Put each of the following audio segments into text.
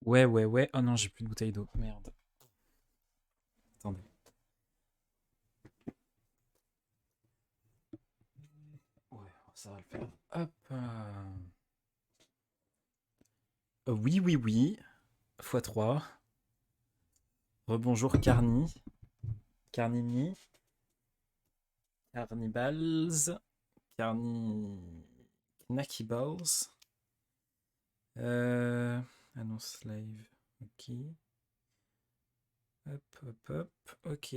Ouais, ouais, ouais. Oh non, j'ai plus de bouteille d'eau. Merde. Attendez. Ouais, ça va le faire. Hop. Oui, oui, oui. x3. Rebonjour Carni. Carnini. Carnibals. Carni... Knacky Annonce live. Ok. Hop, hop, hop. Ok.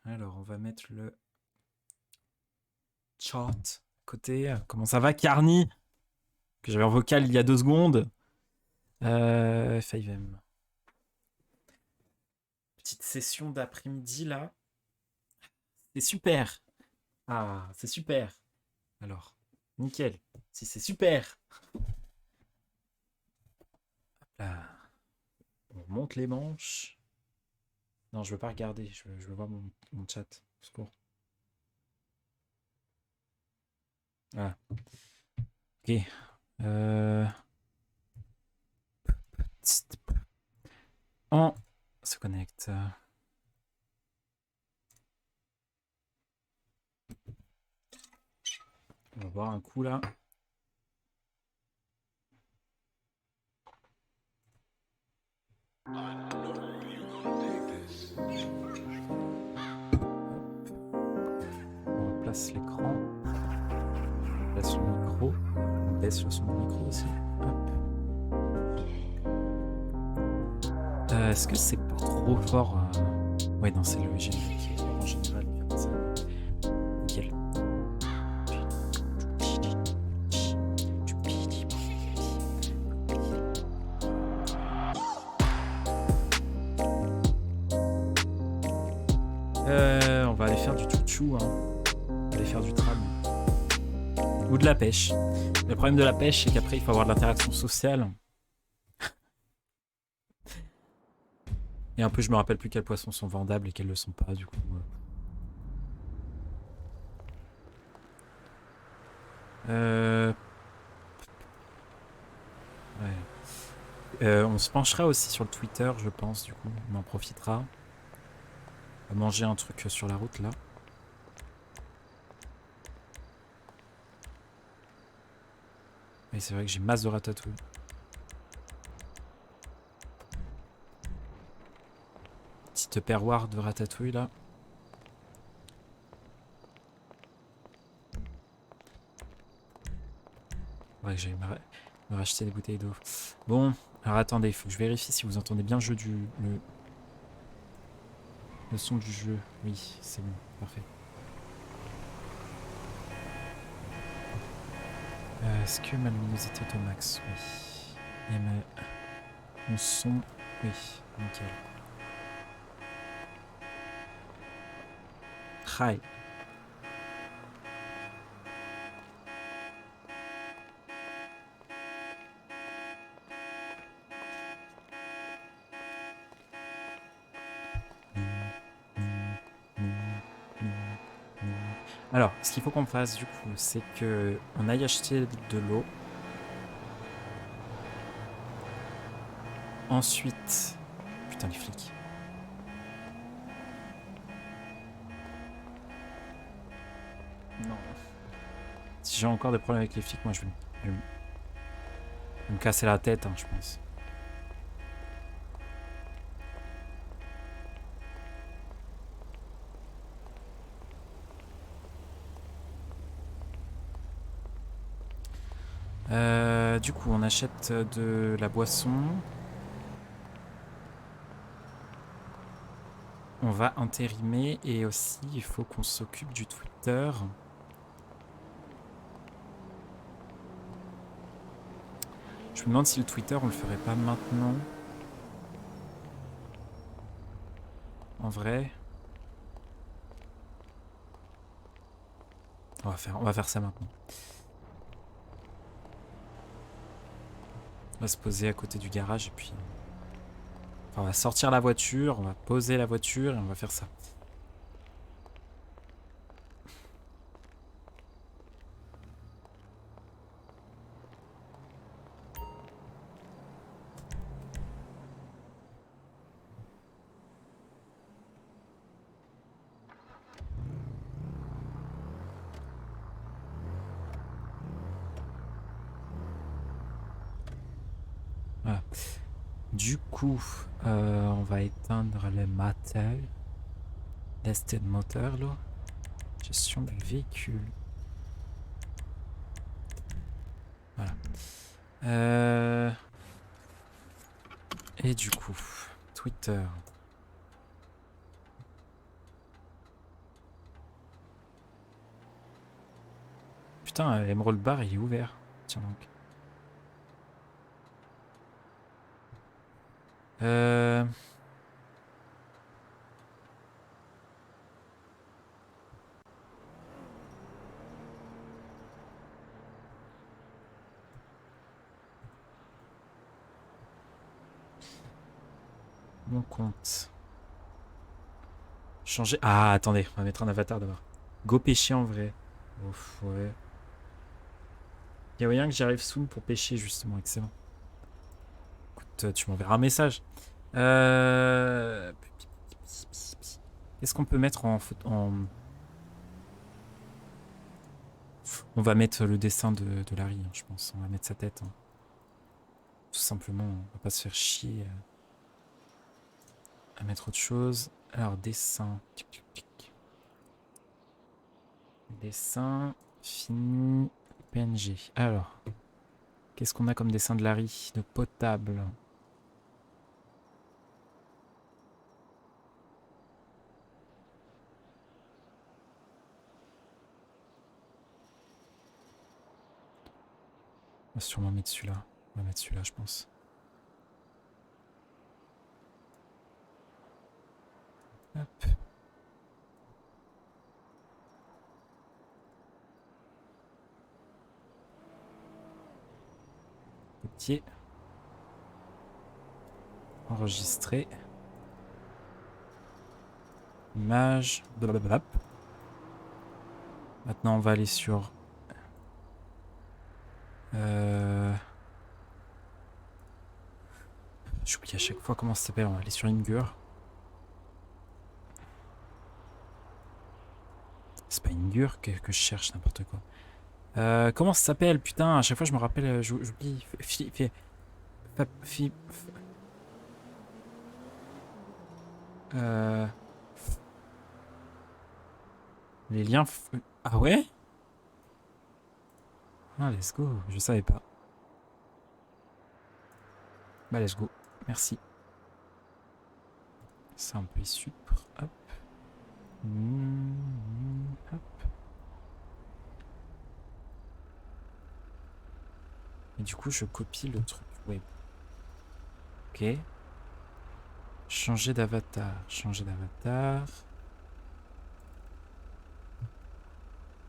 Alors, on va mettre le chart côté. Comment ça va, Carni? Que j'avais en vocal il y a 2 secondes. 5M. Petite session d'après-midi là. C'est super. Ah, c'est super. Alors, nickel. Si c'est super. Là, on monte les manches. Non, je veux pas regarder. Je veux voir mon chat. Au secours. Ah, ok. Euh... On se connecte. On va boire un coup là. On replace l'écran. On place le micro. On baisse le son du micro aussi. Hop. Est-ce que c'est pas trop fort Ouais, non, c'est le générique en général. Ça. Nickel. On va aller faire du chouchou. Hein. On va aller faire du tram. Ou de la pêche. Le problème de la pêche, c'est qu'après, il faut avoir de l'interaction sociale. Et un peu, je me rappelle plus quels poissons sont vendables et quels ne le sont pas, du coup. Ouais. On se penchera aussi sur le Twitter, je pense, du coup. On en profitera. On va manger un truc sur la route, là. Et c'est vrai que j'ai masse de ratatouille. Petite perroir de ratatouille, là. Ouais, j'ai me racheter des bouteilles d'eau. Bon, alors attendez, il faut que je vérifie si vous entendez bien le son du jeu. Oui, c'est bon, parfait. Est-ce que ma luminosité est au max? Oui. Et mon son, oui, nickel. Hi. Alors, ce qu'il faut qu'on fasse du coup, c'est que on aille acheter de l'eau. Ensuite, putain les flics. Non. Si j'ai encore des problèmes avec les flics, moi je vais me casser la tête, hein, je pense. Du coup, on achète de la boisson. On va intérimer et aussi il faut qu'on s'occupe du Twitter. Je me demande si le Twitter on le ferait pas maintenant. En vrai. On va faire ça maintenant. On va se poser à côté du garage et puis. Enfin, on va sortir la voiture, on va poser la voiture et on va faire ça. Du coup, on va éteindre le moteur. Tester le moteur là. Gestion du véhicule. Voilà. Et du coup, Twitter. Putain, Emerald Bar il est ouvert. Tiens donc. Mon compte. Changer. Ah, attendez, on va mettre un avatar d'abord. Go pêcher en vrai. Ouf, ouais. Il y a moyen que j'arrive soon pour pêcher, justement. Excellent. Écoute, tu m'enverras un message. Qu'est-ce qu'on peut mettre en photo On va mettre le dessin de Larry, hein, je pense. On va mettre sa tête. Hein. Tout simplement, on va pas se faire chier à mettre autre chose. Alors, dessin. Dessin. Fini. PNG. Alors. Qu'est-ce qu'on a comme dessin de Larry? De potable. On va sûrement mettre celui-là. On va mettre celui-là, je pense. Hop. Copier. Enregistrer. Image. Blablabla. Maintenant, on va aller sur... J'oublie à chaque fois comment ça s'appelle. On va aller sur Imgur. C'est pas Imgur que je cherche, n'importe quoi. Comment ça s'appelle? Putain, à chaque fois je me rappelle, j'oublie. Les liens. Ah ouais? Ah, let's go. Je savais pas. Bah, let's go. Merci. Ça, on peut y supr. Hop. Hop. Et du coup, je copie le truc web. Ok. Changer d'avatar. Changer d'avatar.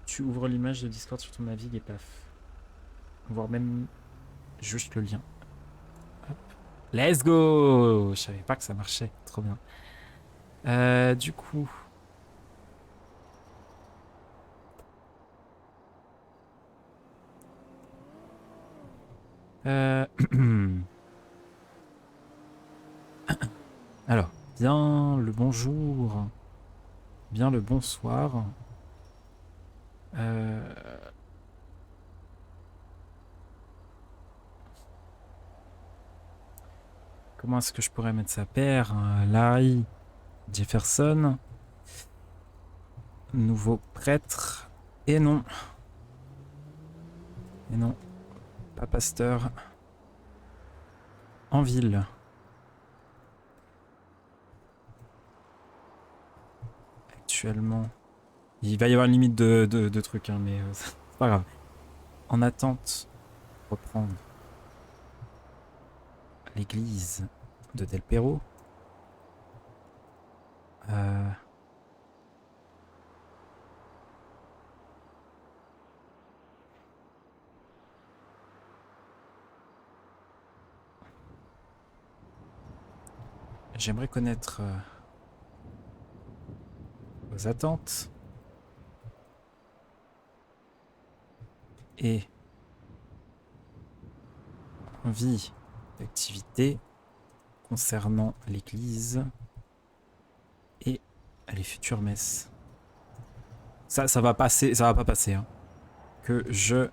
Tu ouvres l'image de Discord sur ton navigue et paf. Voire même juste le lien. Hop. Let's go! Je savais pas que ça marchait. Trop bien. Du coup. Alors, bien le bonjour. Bien le bonsoir. Comment est-ce que je pourrais mettre sa paire? Larry Jefferson. Nouveau prêtre. Et non. Et non. Pas pasteur. En ville. Actuellement. Il va y avoir une limite de trucs, hein, mais c'est pas grave. En attente. Reprendre. L'église de Del Perro. J'aimerais connaître vos attentes et envie d'activité concernant l'église et les futures messes. Ça va passer, ça va pas passer, hein. Que je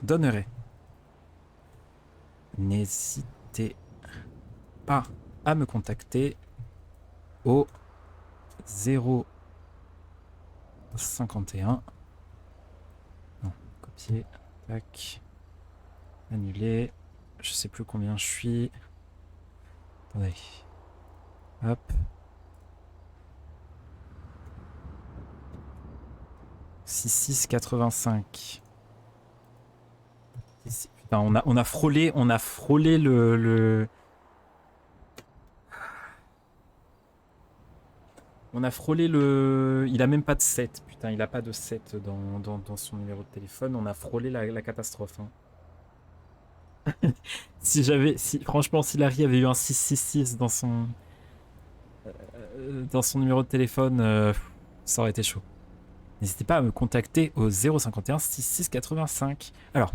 donnerai. N'hésitez pas à me contacter au 051. Non, copier, tac, annuler. Je sais plus combien je suis. Attendez. Hop. 6685. Putain, on a frôlé le... On a frôlé le... Il a même pas de 7. Putain, il a pas de 7 dans son numéro de téléphone. On a frôlé la catastrophe. Hein. Franchement, si Larry avait eu un 666 dans son numéro de téléphone, ça aurait été chaud. N'hésitez pas à me contacter au 051 6685. Alors,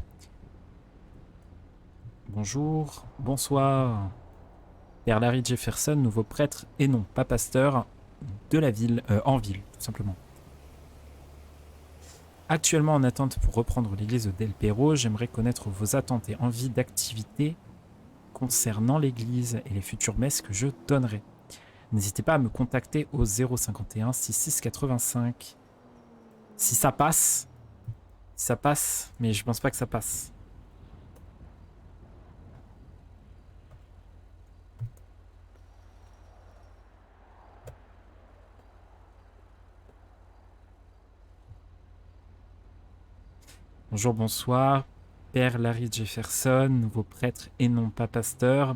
bonjour, bonsoir. Père Larry Jefferson, nouveau prêtre et non pas pasteur de la ville, en ville, tout simplement. Actuellement en attente pour reprendre l'église de Del Perro, j'aimerais connaître vos attentes et envies d'activité concernant l'église et les futures messes que je donnerai. N'hésitez pas à me contacter au 051 6685. Si ça passe, mais je pense pas que ça passe. Bonjour, bonsoir. Père Larry Jefferson, nouveau prêtre et non pas pasteur.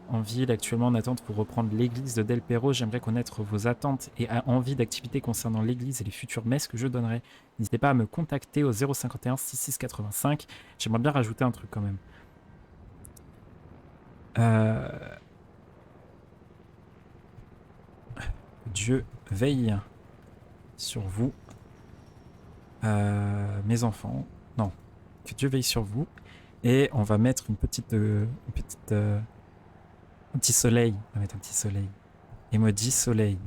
En ville, actuellement en attente pour reprendre l'église de Del Perro. J'aimerais connaître vos attentes et envies d'activités concernant l'église et les futures messes que je donnerai. N'hésitez pas à me contacter au 051 6685. J'aimerais bien rajouter un truc quand même. Dieu veille sur vous, mes enfants. Non, que Dieu veille sur vous. Et on va mettre un petit soleil. On va mettre un petit soleil. Emoji soleil.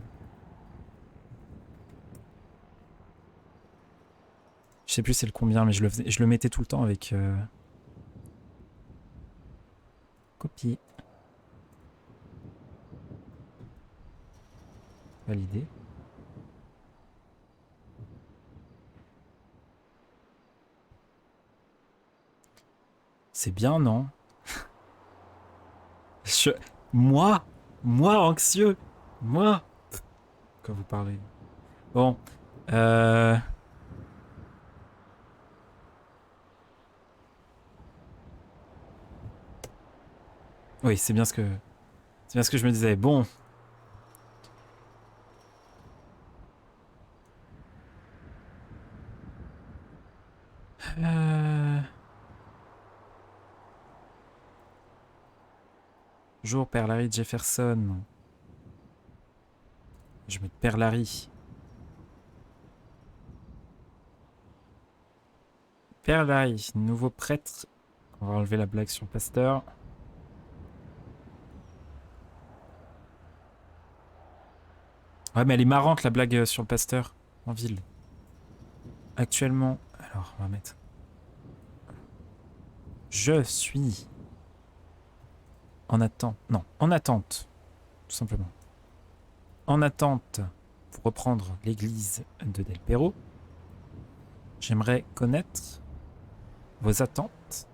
Je sais plus c'est le combien, mais je le mettais tout le temps avec... Copie. Valider. C'est bien, non? Moi anxieux. Moi. Quand vous parlez. Bon. Oui, c'est bien ce que je me disais. Bon. Bonjour, Père Larry Jefferson. Je vais mettre Père Larry. Père Larry, nouveau prêtre. On va enlever la blague sur le pasteur. Ouais, mais elle est marrante, la blague sur le pasteur en ville. Actuellement, alors, on va mettre... Je suis en attente. Non, en attente, tout simplement. En attente pour reprendre l'église de Del Perro. J'aimerais connaître vos attentes.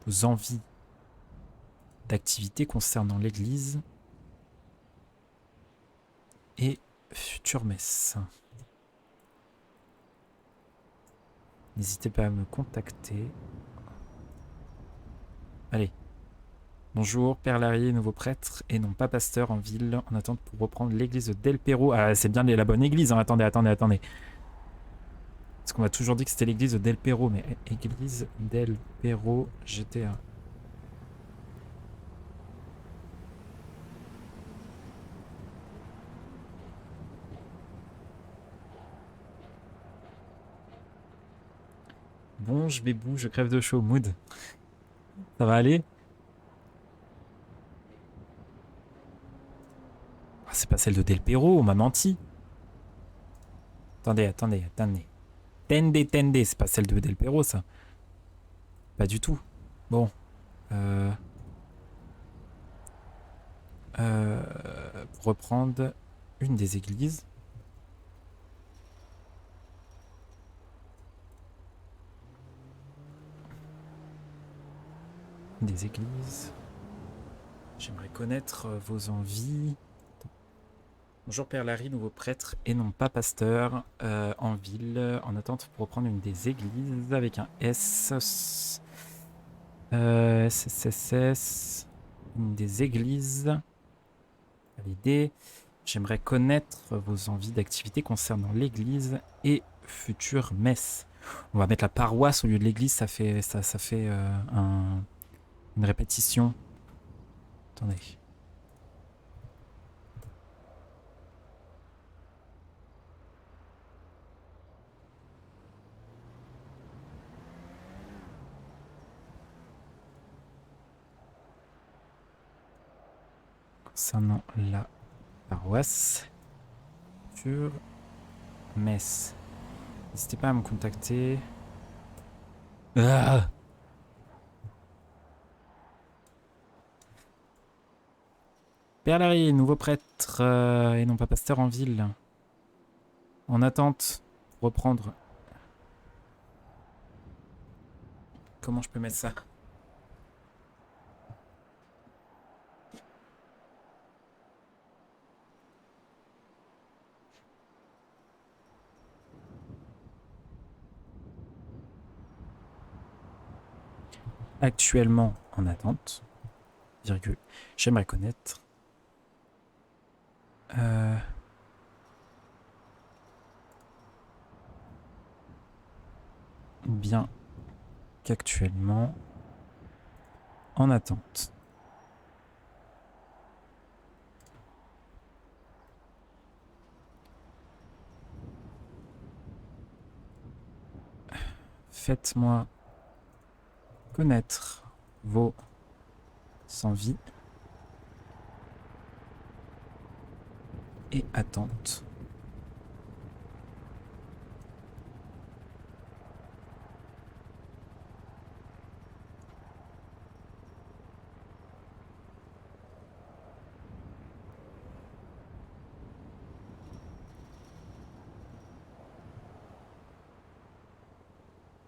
Vos envies d'activités concernant l'église et future messe. N'hésitez pas à me contacter. Allez. Bonjour, Père Larry, nouveau prêtre et non pas pasteur en ville, en attente pour reprendre l'église de Del Perro. Ah, c'est bien la bonne église, hein. Attendez. Parce qu'on m'a toujours dit que c'était l'église de Del Perro, mais église Del Perro GTA. Bon, je bébou, je crève de chaud, mood. Ça va aller? C'est pas celle de Del Perro, on m'a menti. Attendez. Tende, c'est pas celle de Del Perro, ça. Pas du tout. Bon. Pour reprendre une des églises. Des églises. J'aimerais connaître vos envies. Bonjour Père Larry, nouveau prêtre et non pas pasteur en ville, en attente pour reprendre une des églises avec un S. SSSS. Une des églises. Validé. J'aimerais connaître vos envies d'activité concernant l'église et future messe. On va mettre la paroisse au lieu de l'église, ça fait une répétition. Attendez. Concernant la paroisse, future messe. N'hésitez pas à me contacter. Ah, Père Larry, nouveau prêtre et non pas pasteur en ville. En attente pour reprendre. Comment je peux mettre ça? Actuellement en attente. Virgule. J'aimerais connaître. Bien qu'actuellement en attente. Faites-moi connaître vos envies et attentes.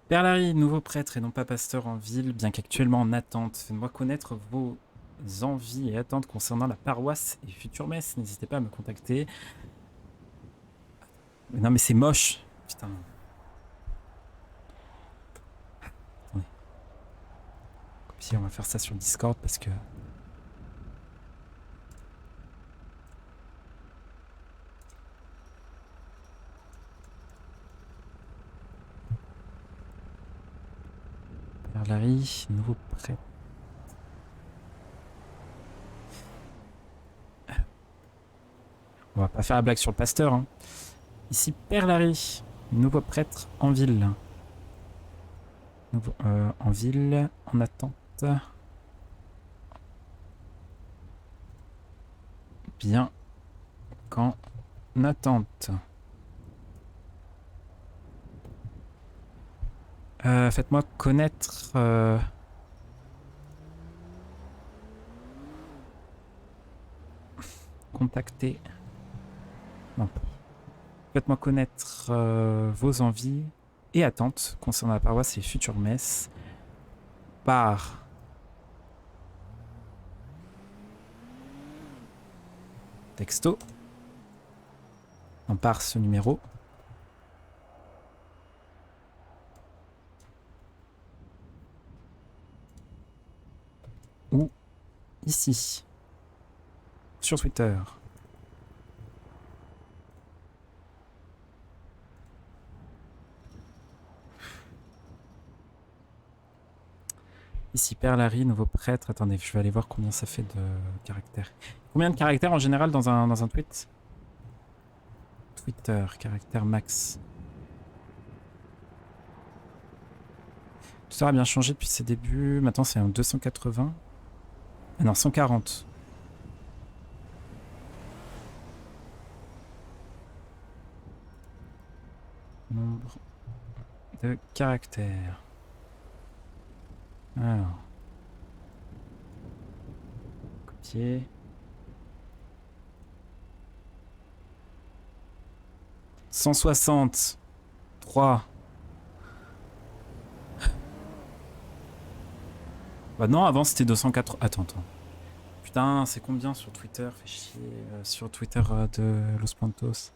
Père Larry, nouveau prêtre et non pas pasteur en ville, bien qu'actuellement en attente. Faites-moi connaître vos envies et attentes concernant la paroisse et future messe. N'hésitez pas à me contacter. Mais non mais c'est moche. Putain. Attendez. Si on va faire ça sur Discord parce que... Père Larry, nouveau prêtre. On va pas faire la blague sur le pasteur. Hein. Ici, Père Larry, nouveau prêtre en ville. En ville, en attente. Bien qu'en attente. Faites-moi connaître... contacter... Non. Faites-moi connaître vos envies et attentes concernant la paroisse et futures messes par texto. Non, par ce numéro. Ou ici. Sur Twitter. Ici, Père Larry, nouveau prêtre. Attendez, je vais aller voir combien ça fait de caractères. Combien de caractères en général dans un tweet? Twitter, caractère max. Tout ça a bien changé depuis ses débuts. Maintenant, c'est un 280. Ah non, 140. Nombre de caractère. Alors. Copier. « 160. 3. Bah non, avant c'était 204. Attends. Putain, c'est combien sur Twitter? Fais chier. Sur Twitter de Los Plantos.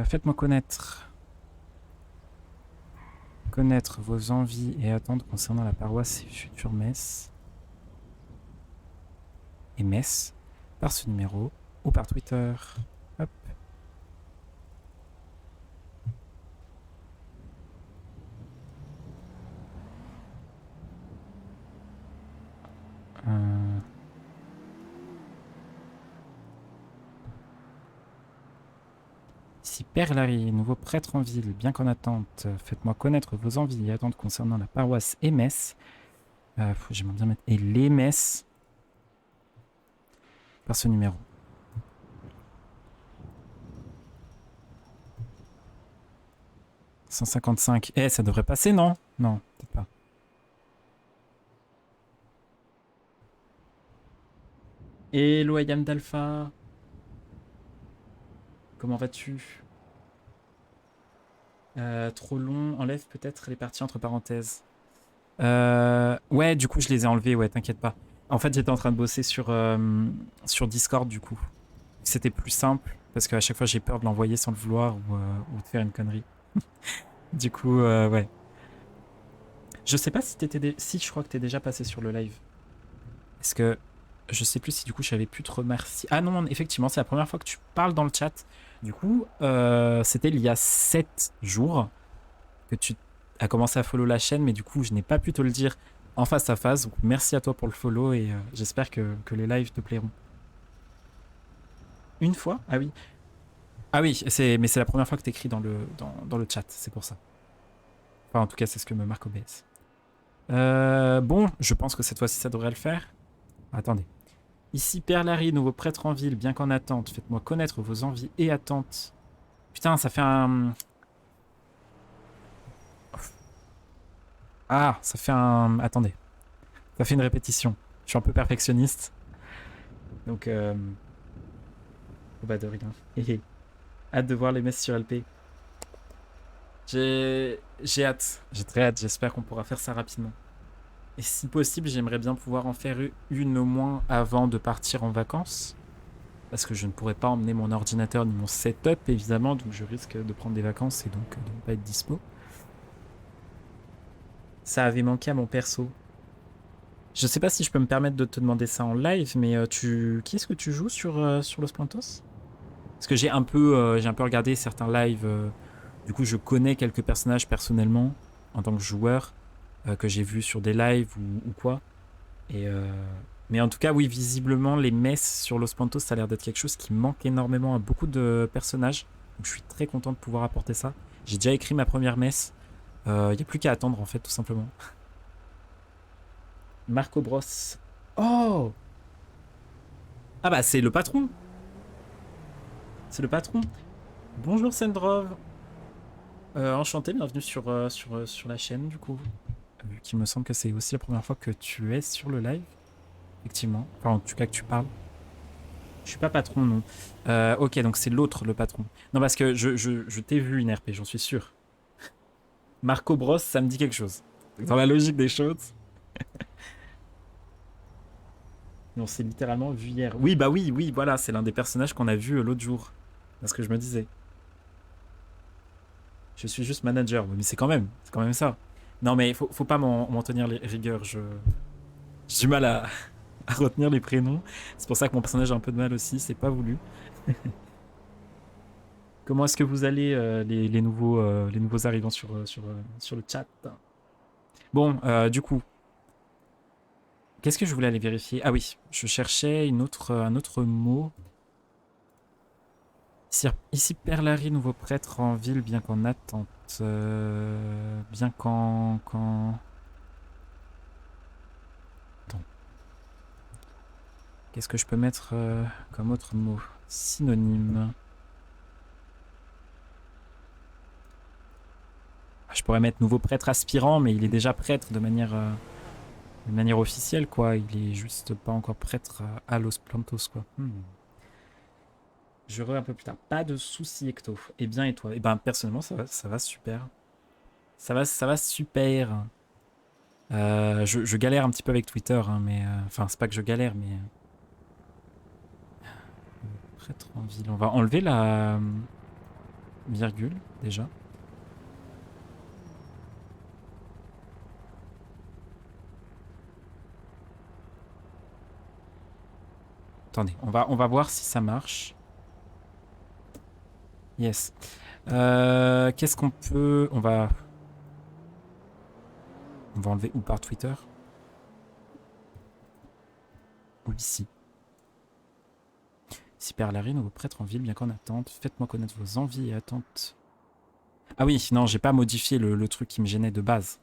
Faites-moi connaître vos envies et attentes concernant la paroisse et future messe. Et messe par ce numéro ou par Twitter. Hop. Ici Père Larry, nouveau prêtre en ville, bien qu'en attente, faites-moi connaître vos envies et attentes concernant la paroisse et messe. J'aimerais bien mettre et les messes par ce numéro. « 155. Eh, ça devrait passer, non? Non, peut-être pas. Hello, Ayam d'Alpha. Comment vas-tu? Trop long, enlève peut-être les parties entre parenthèses. Ouais, du coup, je les ai enlevés, ouais, t'inquiète pas. En fait, j'étais en train de bosser sur Discord, du coup. C'était plus simple, parce qu'à chaque fois, j'ai peur de l'envoyer sans le vouloir ou de faire une connerie. Du coup, ouais. Je sais pas si t'étais... Si, je crois que t'es déjà passé sur le live. Est-ce que... Je sais plus si du coup j'avais pu te remercier. Ah non, effectivement, c'est la première fois que tu parles dans le chat. Du coup, c'était il y a 7 jours que tu as commencé à follow la chaîne, mais du coup, je n'ai pas pu te le dire en face à face. Donc, merci à toi pour le follow et j'espère que les lives te plairont. Une fois? Ah oui. Ah oui, mais c'est la première fois que tu écris dans le chat, c'est pour ça. Enfin, en tout cas, c'est ce que me marque OBS. Bon, je pense que cette fois-ci, ça devrait le faire. Attendez. Ici, Père Larry, nouveau prêtre en ville, bien qu'en attente. Faites-moi connaître vos envies et attentes. Putain, ça fait un... Ah, ça fait un... Attendez. Ça fait une répétition. Je suis un peu perfectionniste. Donc, bah de rien. Hâte de voir les messes sur LP. J'ai hâte. J'ai très hâte. J'espère qu'on pourra faire ça rapidement. Et si possible, j'aimerais bien pouvoir en faire une au moins avant de partir en vacances. Parce que je ne pourrais pas emmener mon ordinateur ni mon setup, évidemment. Donc je risque de prendre des vacances et donc de ne pas être dispo. Ça avait manqué à mon perso. Je sais pas si je peux me permettre de te demander ça en live, mais qui est-ce que tu joues sur Los Plantos? Parce que j'ai un peu regardé certains lives. Du coup, je connais quelques personnages personnellement en tant que joueur que j'ai vu sur des lives ou quoi. Et mais en tout cas, oui, visiblement, les messes sur Los Plantos, ça a l'air d'être quelque chose qui manque énormément à beaucoup de personnages. Donc, je suis très content de pouvoir apporter ça. J'ai déjà écrit ma première messe. Il n'y a plus qu'à attendre, en fait, tout simplement. Marco Bros. Oh! Ah bah, c'est le patron. C'est le patron. Bonjour, Sendrov. Enchanté, bienvenue sur la chaîne, du coup. Vu qu'il me semble que c'est aussi la première fois que tu es sur le live. Effectivement. Enfin, en tout cas, que tu parles. Je suis pas patron, non. Ok, donc c'est l'autre, le patron. Non, parce que je t'ai vu une RP, j'en suis sûr. Marco Bros, ça me dit quelque chose. Dans la logique des choses. Mais on s'est littéralement vu hier. Oui, bah oui, voilà, c'est l'un des personnages qu'on a vu l'autre jour. C'est ce que je me disais. Je suis juste manager, mais c'est quand même ça. Non, mais faut pas m'en tenir les rigueurs. J'ai du mal à retenir les prénoms. C'est pour ça que mon personnage a un peu de mal aussi, c'est pas voulu. Comment est-ce que vous allez, les nouveaux arrivants sur le chat? Bon, du coup, qu'est-ce que je voulais aller vérifier? Ah oui, je cherchais un autre mot. Ici Père Larry, nouveau prêtre en ville, bien qu'en attente. Bien qu'en... Qu'est-ce que je peux mettre comme autre mot? Synonyme. Je pourrais mettre nouveau prêtre aspirant, mais il est déjà prêtre de manière officielle, quoi. Il est juste pas encore prêtre à Los Plantos, quoi. Je reviens un peu plus tard. Pas de soucis, Ecto. Eh bien, et toi? Eh ben, personnellement, ça va super. Ça va super. Je galère un petit peu avec Twitter, hein, mais... Enfin, c'est pas que je galère, mais... prêtre en ville. On va enlever la virgule, déjà. Attendez, on va voir si ça marche. Yes. Qu'est-ce qu'on peut... On va enlever où par Twitter? Ou ici. Ici, Perlarine, nouveau prêtre en ville, bien qu'en attente. Faites-moi connaître vos envies et attentes. Ah oui, non, j'ai pas modifié le truc qui me gênait de base.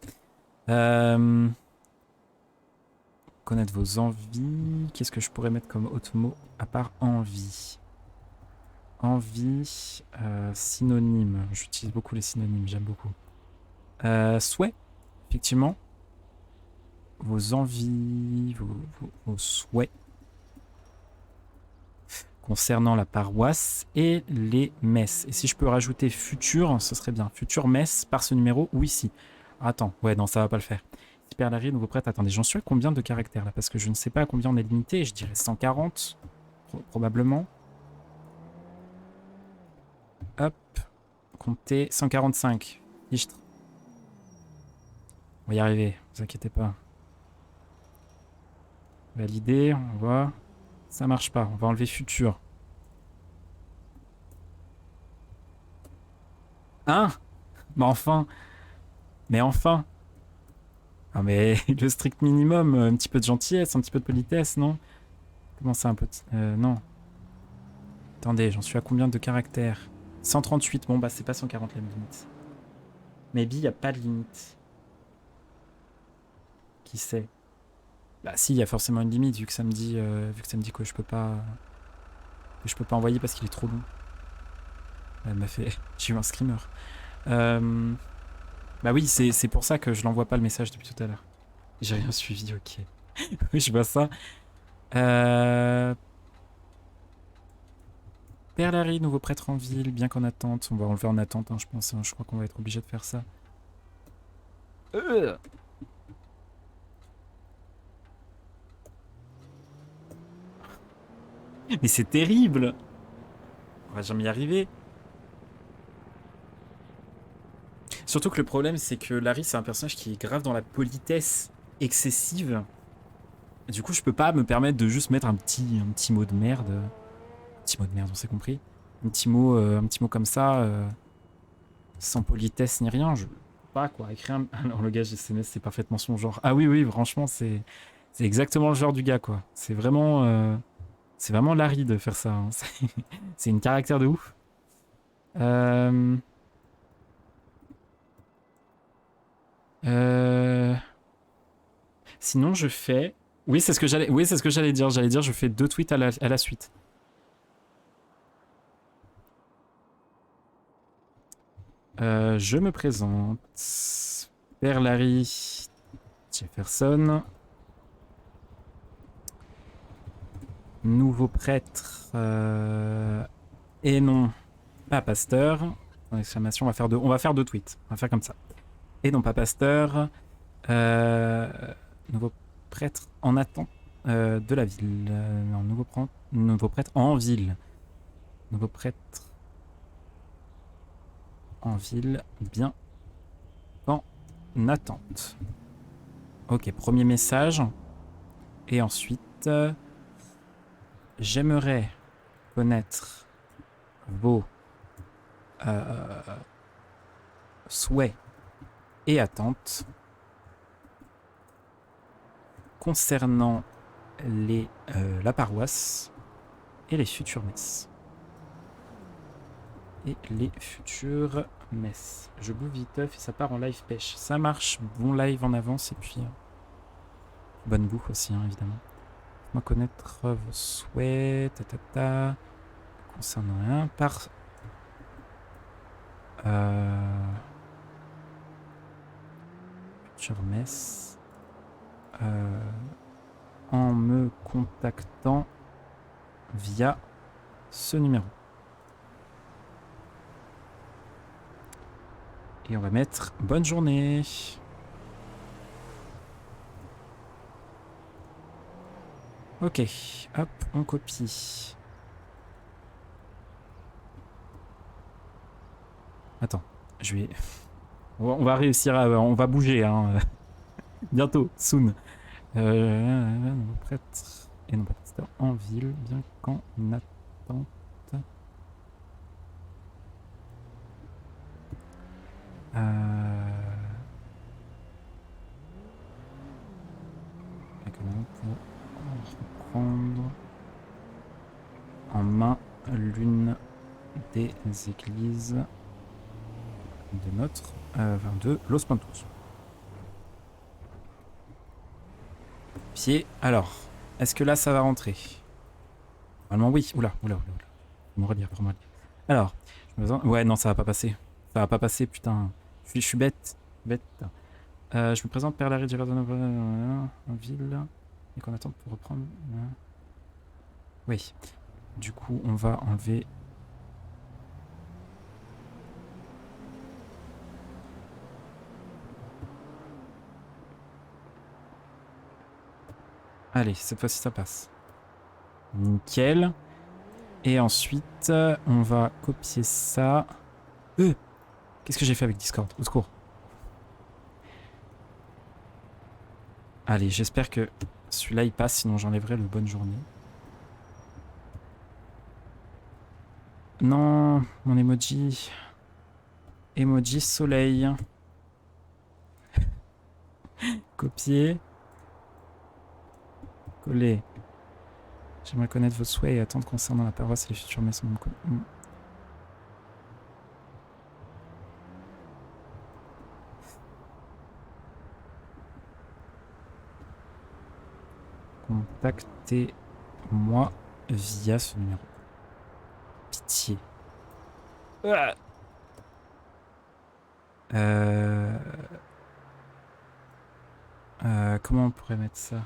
Connaître vos envies. Qu'est-ce que je pourrais mettre comme autre mot à part envie? Envie, synonyme. J'utilise beaucoup les synonymes, j'aime beaucoup. Souhait, effectivement. Vos envies, vos souhaits concernant la paroisse et les messes. Et si je peux rajouter futur, ce serait bien. Future messe par ce numéro ou ici. Attends, ouais, non, ça va pas le faire. Perlarine, nouveau prêtre. Attendez, j'en suis à combien de caractères là? Parce que je ne sais pas à combien on est limité. Je dirais 140, probablement. Hop, comptez 145. Lichtre. On va y arriver, ne vous inquiétez pas. Valider, on voit. Ça marche pas, on va enlever futur. Hein? Mais enfin! Mais enfin! Ah mais le strict minimum, un petit peu de gentillesse, un petit peu de politesse, non? Comment ça un peu... non. Attendez, j'en suis à combien de caractères? 138, bon bah c'est pas 140 la limite. Maybe il n'y a pas de limite. Qui sait? Bah si, il y a forcément une limite vu que ça me dit que je peux pas envoyer parce qu'il est trop long. Elle m'a fait... J'ai eu un screamer. Bah oui, c'est pour ça que je l'envoie pas le message depuis tout à l'heure. J'ai rien suivi, ok. Oui, je vois ça. Perlari, nouveau prêtre en ville, bien qu'en attente. On va enlever en attente, hein, je pense. Hein, je crois qu'on va être obligé de faire ça. Mais c'est terrible! On va jamais y arriver. Surtout que le problème, c'est que Larry, c'est un personnage qui est grave dans la politesse excessive. Du coup, je peux pas me permettre de juste mettre un petit mot de merde. Un petit mot de merde, on s'est compris. Un petit mot comme ça, sans politesse ni rien. Je peux pas, quoi. Écrire un langage SMS, c'est parfaitement son genre. Ah oui, oui, franchement, c'est exactement le genre du gars, quoi. C'est vraiment Larry de faire ça. Hein. C'est une caractère de ouf. Sinon, je fais... Oui, c'est ce que j'allais dire. J'allais dire, je fais 2 tweets à la suite. Je me présente. Père Larry Jefferson. Nouveau prêtre. Et non, pas pasteur. Exclamation, on va faire 2 tweets. On va faire comme ça. Et non, pas pasteur. Nouveau prêtre en attente de la ville. Non, nouveau prêtre en ville. Nouveau prêtre en ville, bien en attente. Ok, premier message. Et ensuite, j'aimerais connaître vos souhaits et attentes concernant la paroisse et les futures messes. Et les futures messes. Je bouffe viteuf et ça part en live pêche. Ça marche, bon live en avance et puis bonne bouffe aussi, hein, évidemment. Faites-moi connaître vos souhaits. Concernant rien. Par... Future messe. En me contactant via ce numéro. Et on va mettre bonne journée. Ok, hop, on copie. Attends, je vais... On va réussir à... On va bouger, hein. Bientôt, soon. Prêtre et non pas pasteur en ville, bien qu'en attente. Pour reprendre en main l'une des églises de notre de Los Pantos. Pied. Alors, est-ce que là ça va rentrer? Normalement oui. Oula. Je me relire, pour moi. Alors, ouais, non, ça va pas passer. Ça va pas passer, putain. Je suis bête. Je me présente Père Larry Giardano en ville. Et qu'on attend pour reprendre. Oui. Du coup, on va enlever. Allez, cette fois-ci ça passe. Nickel. Et ensuite, on va copier ça. Qu'est-ce que j'ai fait avec Discord? Au secours. Allez, j'espère que celui-là il passe, sinon j'enlèverai le bonne journée. Non, mon emoji. Emoji soleil. Copier. Coller. J'aimerais connaître vos souhaits et attentes concernant la paroisse et les futures maisons. Contactez-moi via ce numéro. Pitié. Comment on pourrait mettre ça?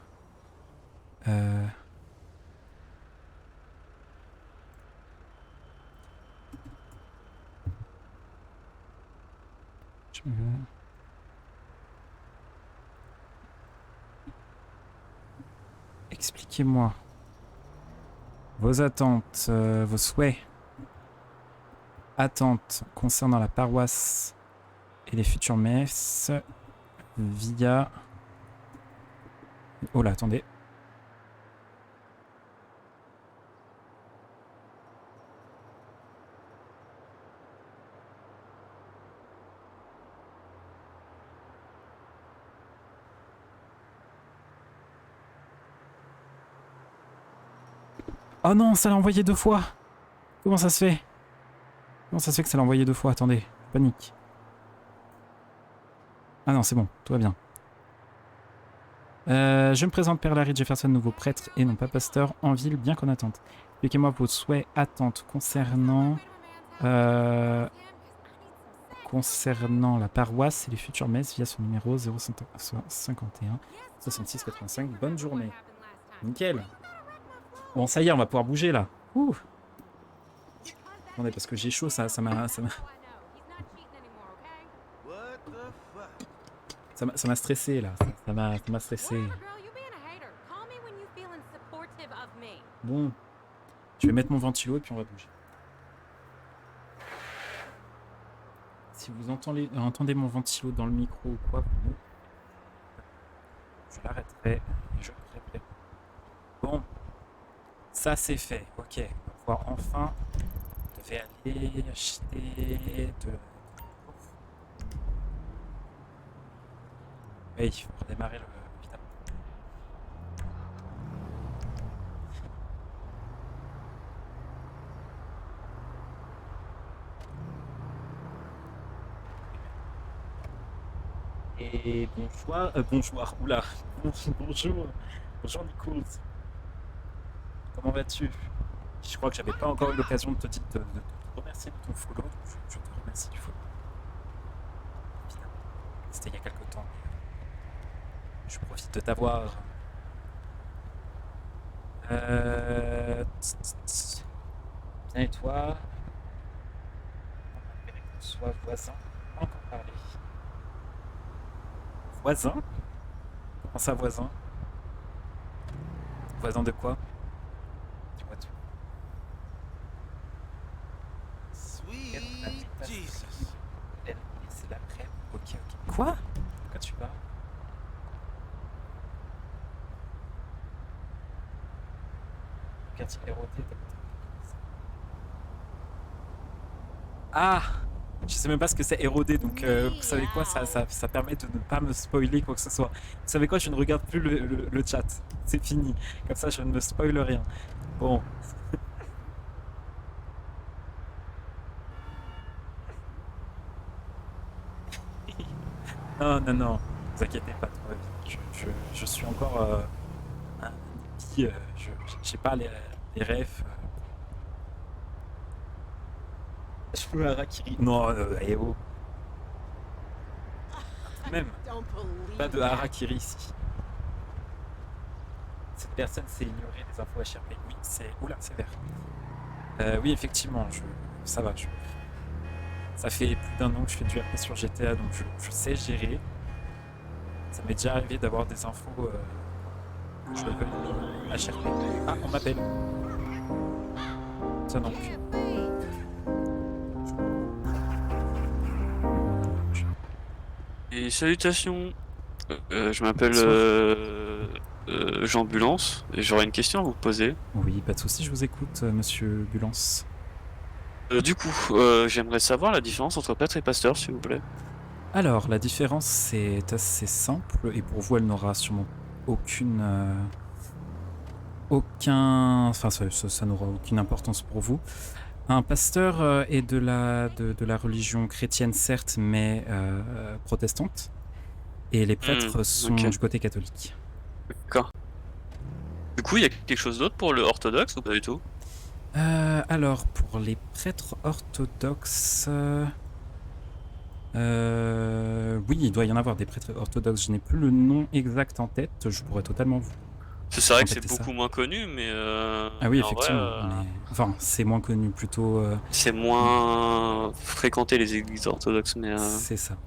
Expliquez-moi vos attentes, vos souhaits, attentes concernant la paroisse et les futures messes via... Oh là, attendez. Oh non, ça l'a envoyé 2 fois. Comment ça se fait? Comment ça se fait que ça l'a envoyé 2 fois? Attendez, panique. Ah non, c'est bon, tout va bien. Je me présente Père Larry Jefferson, nouveau prêtre et non pas pasteur en ville, bien qu'en attente. Expliquez-moi vos souhaits, attentes concernant la paroisse et les futures messes via ce numéro 051 66 85. Bonne journée. Nickel. Bon, ça y est, on va pouvoir bouger là. Ouh. Attendez, parce que j'ai chaud, ça m'a stressé là. Ça m'a stressé. Bon, je vais mettre mon ventilo et puis on va bouger. Si vous entendez mon ventilo dans le micro ou quoi, je l'arrêterai et je ferai. Bon, ça c'est fait. Ok, on va pouvoir enfin. Je vais aller acheter de... Oui, il faut redémarrer le... Et bonjour, oula, bonjour Nicolas. vas-tu? Je crois que j'avais pas encore eu l'occasion de te remercier de ton follow, donc je te remercie du follow. Évidemment. C'était il y a quelques temps, mais je profite de t'avoir. Bien et toi? Malgré qu'on soit voisins, on n'a pas encore parlé. Voisin? Comment ça, voisin? Voisin de quoi? Dis-moi tout. Regarde, on a Sweet dépassé Jesus. elle, et c'est l'après. Ok, ok. Quoi? De quoi tu parles? Quartier érodé, t'as pas. Ah! Je sais même pas ce que c'est érodé, donc vous savez quoi, ça permet de ne pas me spoiler quoi que ce soit. Vous savez quoi, je ne regarde plus le chat. C'est fini. Comme ça, je ne me spoil rien. Bon. Non, non, non. Ne vous inquiétez pas, tout va bien. Je suis encore un hippie. J'ai pas les refs. Je peux harakiri. Non, eh oh. Tout de même. Don't Pas believe de that. harakiri ici. Cette personne s'est ignorée des infos HRP. Oui, c'est. Oula, c'est vert. Oui, effectivement, ça va. Ça fait plus d'un an que je fais du RP sur GTA, donc je sais gérer. Ça m'est déjà arrivé d'avoir des infos que je reconnais HRP. Ah, on m'appelle. Ça non. Et salutations, je m'appelle Bonsoir. Jean Bulance et j'aurais une question à vous poser. Oui, pas de souci, je vous écoute, monsieur Bulance. Du coup, j'aimerais savoir la différence entre prêtre et pasteur, s'il vous plaît. Alors, la différence, c'est assez simple, et pour vous, elle n'aura sûrement ça n'aura aucune importance pour vous. Un pasteur est de la religion chrétienne, certes, mais protestante, et les prêtres sont ok. du côté catholique. D'accord. Du coup, il y a quelque chose d'autre pour le orthodoxe ou pas du tout? Alors, pour les prêtres orthodoxes... oui, il doit y en avoir des prêtres orthodoxes. Je n'ai plus le nom exact en tête. Je pourrais totalement vous C'est vrai que c'est contacter ça. beaucoup moins connu, mais, Ah oui, mais en vrai, effectivement. Enfin, c'est moins connu, plutôt. c'est moins fréquenté les églises orthodoxes, mais C'est ça.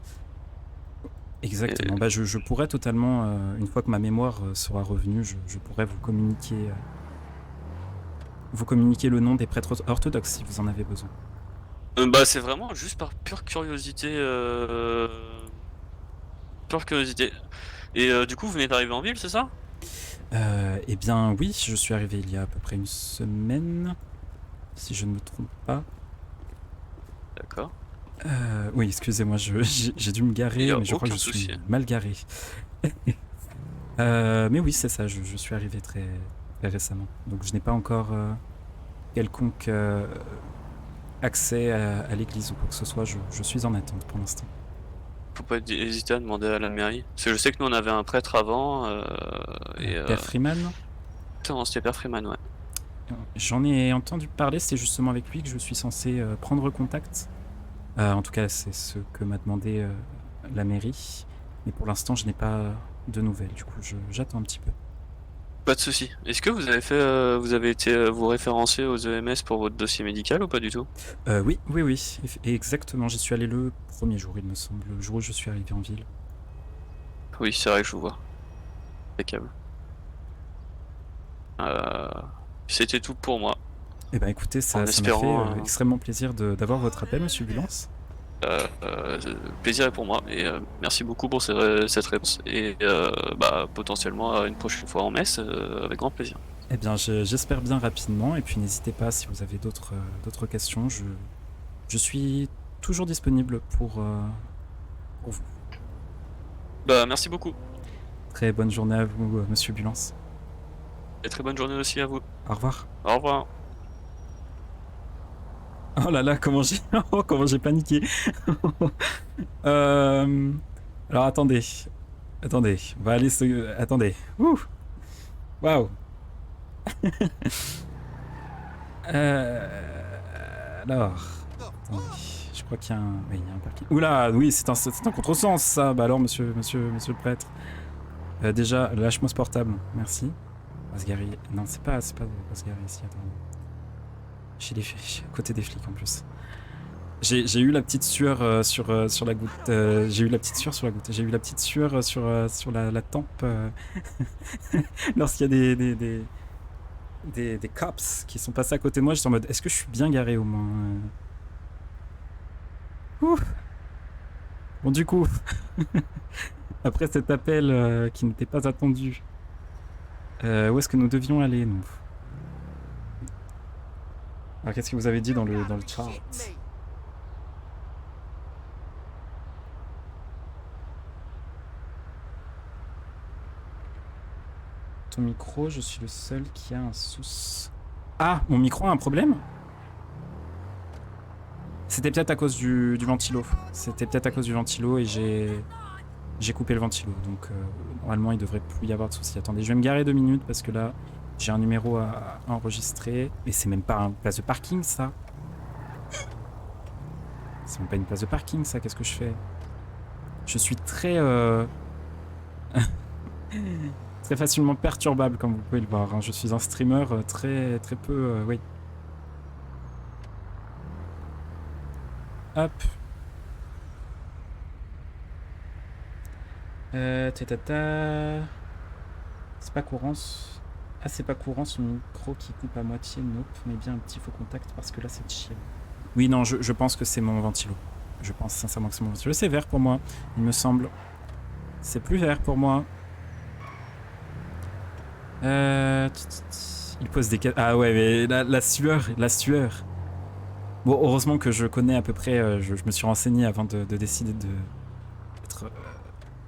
Exactement. Bah, je pourrais totalement, une fois que ma mémoire sera revenue, je pourrais vous communiquer le nom des prêtres orthodoxes si vous en avez besoin. bah c'est vraiment juste par pure curiosité. Pure curiosité. Et du coup, vous venez d'arriver en ville, c'est ça? Eh bien, oui, je suis arrivé il y a à peu près une semaine, si je ne me trompe pas. D'accord. Oui, excusez-moi, j'ai dû me garer, mais je crois que je suis mal garé. Mais oui, c'est ça, je suis arrivé très, très récemment. Donc je n'ai pas encore quelconque accès à l'église ou quoi que ce soit. Je suis en attente pour l'instant. Faut pas hésiter à demander à la mairie. Parce que je sais que nous on avait un prêtre avant. Père Freeman? Non, c'était Père Freeman, ouais. J'en ai entendu parler, c'est justement avec lui que je suis censé prendre contact. En tout cas, c'est ce que m'a demandé la mairie. Mais pour l'instant, je n'ai pas de nouvelles. Du coup, j'attends un petit peu. Pas de souci. Est-ce que vous avez été vous référencer aux EMS pour votre dossier médical ou pas du tout? Oui, exactement. J'y suis allé le premier jour, il me semble, le jour où je suis arrivé en ville. Oui, c'est vrai que je vous vois. Impeccable. C'était tout pour moi. Eh ben écoutez, ça m'a fait extrêmement plaisir d'avoir votre appel, monsieur Bulance. Plaisir est pour moi et merci beaucoup pour cette réponse et potentiellement à une prochaine fois en messe avec grand plaisir. Eh bien j'espère bien rapidement et puis n'hésitez pas si vous avez d'autres questions, je suis toujours disponible pour vous. Bah merci beaucoup. Très bonne journée à vous, monsieur Bulance. Et très bonne journée aussi à vous. Au revoir. Au revoir. Oh là là, comment j'ai paniqué. Alors attendez, on va aller attendez. Ouh. Waouh. Alors, attendez, je crois qu'il y a un, oui, il y a un parking. Oula, oui, c'est un contresens, ça. Bah alors, monsieur le prêtre. Déjà, lâche-moi ce portable, merci. On va se garer. Non, c'est pas, on va se garer ici. Attends. Chez les, à côté des flics en plus. J'ai eu la petite sueur sur la goutte. J'ai eu la petite sueur sur la goutte. J'ai eu la petite sueur sur la tempe lorsqu'il y a des cops qui sont passés à côté de moi. J'étais en mode, est-ce que je suis bien garé au moins Ouh. Bon, du coup, après cet appel qui n'était pas attendu, où est-ce que nous devions aller, nous? Alors, qu'est-ce que vous avez dit dans le chat? Ton micro, je suis le seul qui a un souci. Ah, mon micro a un problème? C'était peut-être à cause du ventilo. C'était peut-être à cause du ventilo et j'ai coupé le ventilo. Donc normalement, il devrait plus y avoir de soucis. Attendez, je vais me garer 2 minutes parce que là, j'ai un numéro à enregistrer. Mais c'est même pas une place de parking, ça. C'est même pas une place de parking, ça. Qu'est-ce que je fais? Je suis très... très facilement perturbable, comme vous pouvez le voir. Hein. Je suis un streamer très peu... oui. Hop. Tata. C'est pas courant. Ah, c'est pas courant son micro qui coupe à moitié. Nope. Mais bien un petit faux contact parce que là, c'est chill. Oui, non, je pense que c'est mon ventilo. Je pense sincèrement que c'est mon ventilo. C'est vert pour moi, il me semble. C'est plus vert pour moi. Il pose des... Ah ouais, mais la sueur, la sueur. Bon, heureusement que je connais à peu près... je me suis renseigné avant de décider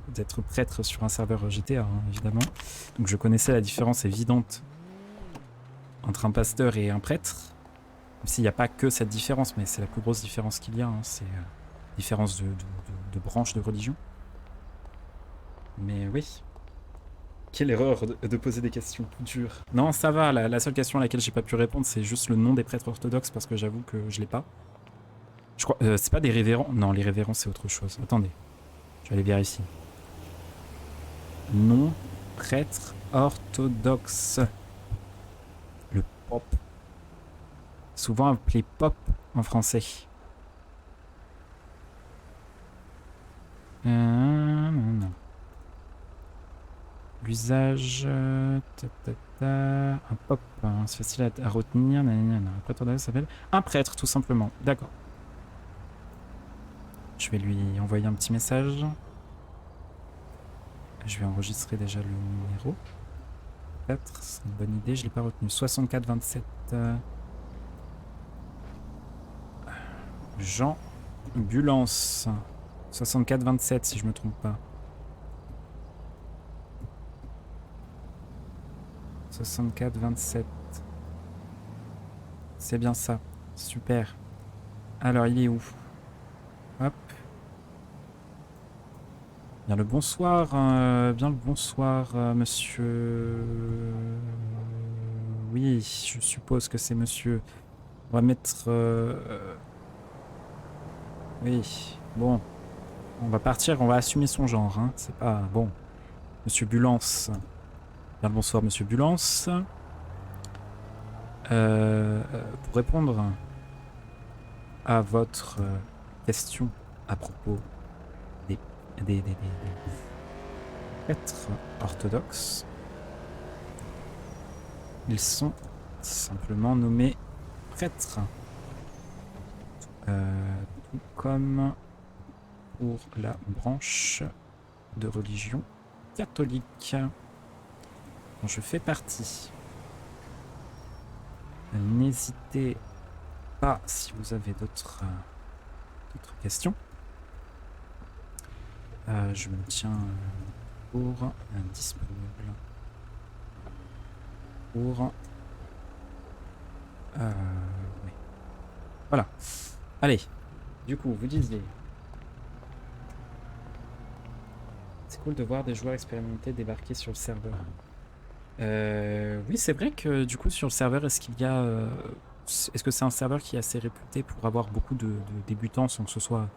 d'être prêtre sur un serveur GTA, hein, évidemment. Donc je connaissais la différence évidente entre un pasteur et un prêtre. Même s'il n'y a pas que cette différence, mais c'est la plus grosse différence qu'il y a. Hein, c'est différence de branche de religion. Mais oui. Quelle erreur de poser des questions dures. Non, ça va. La seule question à laquelle j'ai pas pu répondre, c'est juste le nom des prêtres orthodoxes parce que j'avoue que je l'ai pas. Je crois. C'est pas des révérends. Non, les révérends, c'est autre chose. Attendez. Je vais aller vérifier. Nom prêtre orthodoxe. Le pop. Souvent appelé pop en français. Non. L'usage... un pop, hein, c'est facile à retenir. Un prêtre orthodoxe s'appelle un prêtre, tout simplement. D'accord. Je vais lui envoyer un petit message. Je vais enregistrer déjà le numéro. Peut-être, c'est une bonne idée, je ne l'ai pas retenu. 64 27. Jean Bulance. 64 27 si je me trompe pas. 64 27. C'est bien ça. Super. Alors, il est où? Hop. Bien le bonsoir, monsieur. Oui, je suppose que c'est monsieur. On va mettre. Oui, bon. On va partir, on va assumer son genre. Hein. C'est pas bon. Monsieur Bulance. Bien le bonsoir, monsieur Bulance. Pour répondre à votre question à propos des prêtres orthodoxes, ils sont simplement nommés prêtres, tout comme pour la branche de religion catholique dont je fais partie. N'hésitez pas si vous avez d'autres questions. Je me tiens pour disponible pour... oui. Voilà. Allez. Du coup, vous disiez... C'est cool de voir des joueurs expérimentés débarquer sur le serveur. Oui, c'est vrai que du coup, sur le serveur, est-ce qu'il y a est-ce que c'est un serveur qui est assez réputé pour avoir beaucoup de débutants sans que ce soit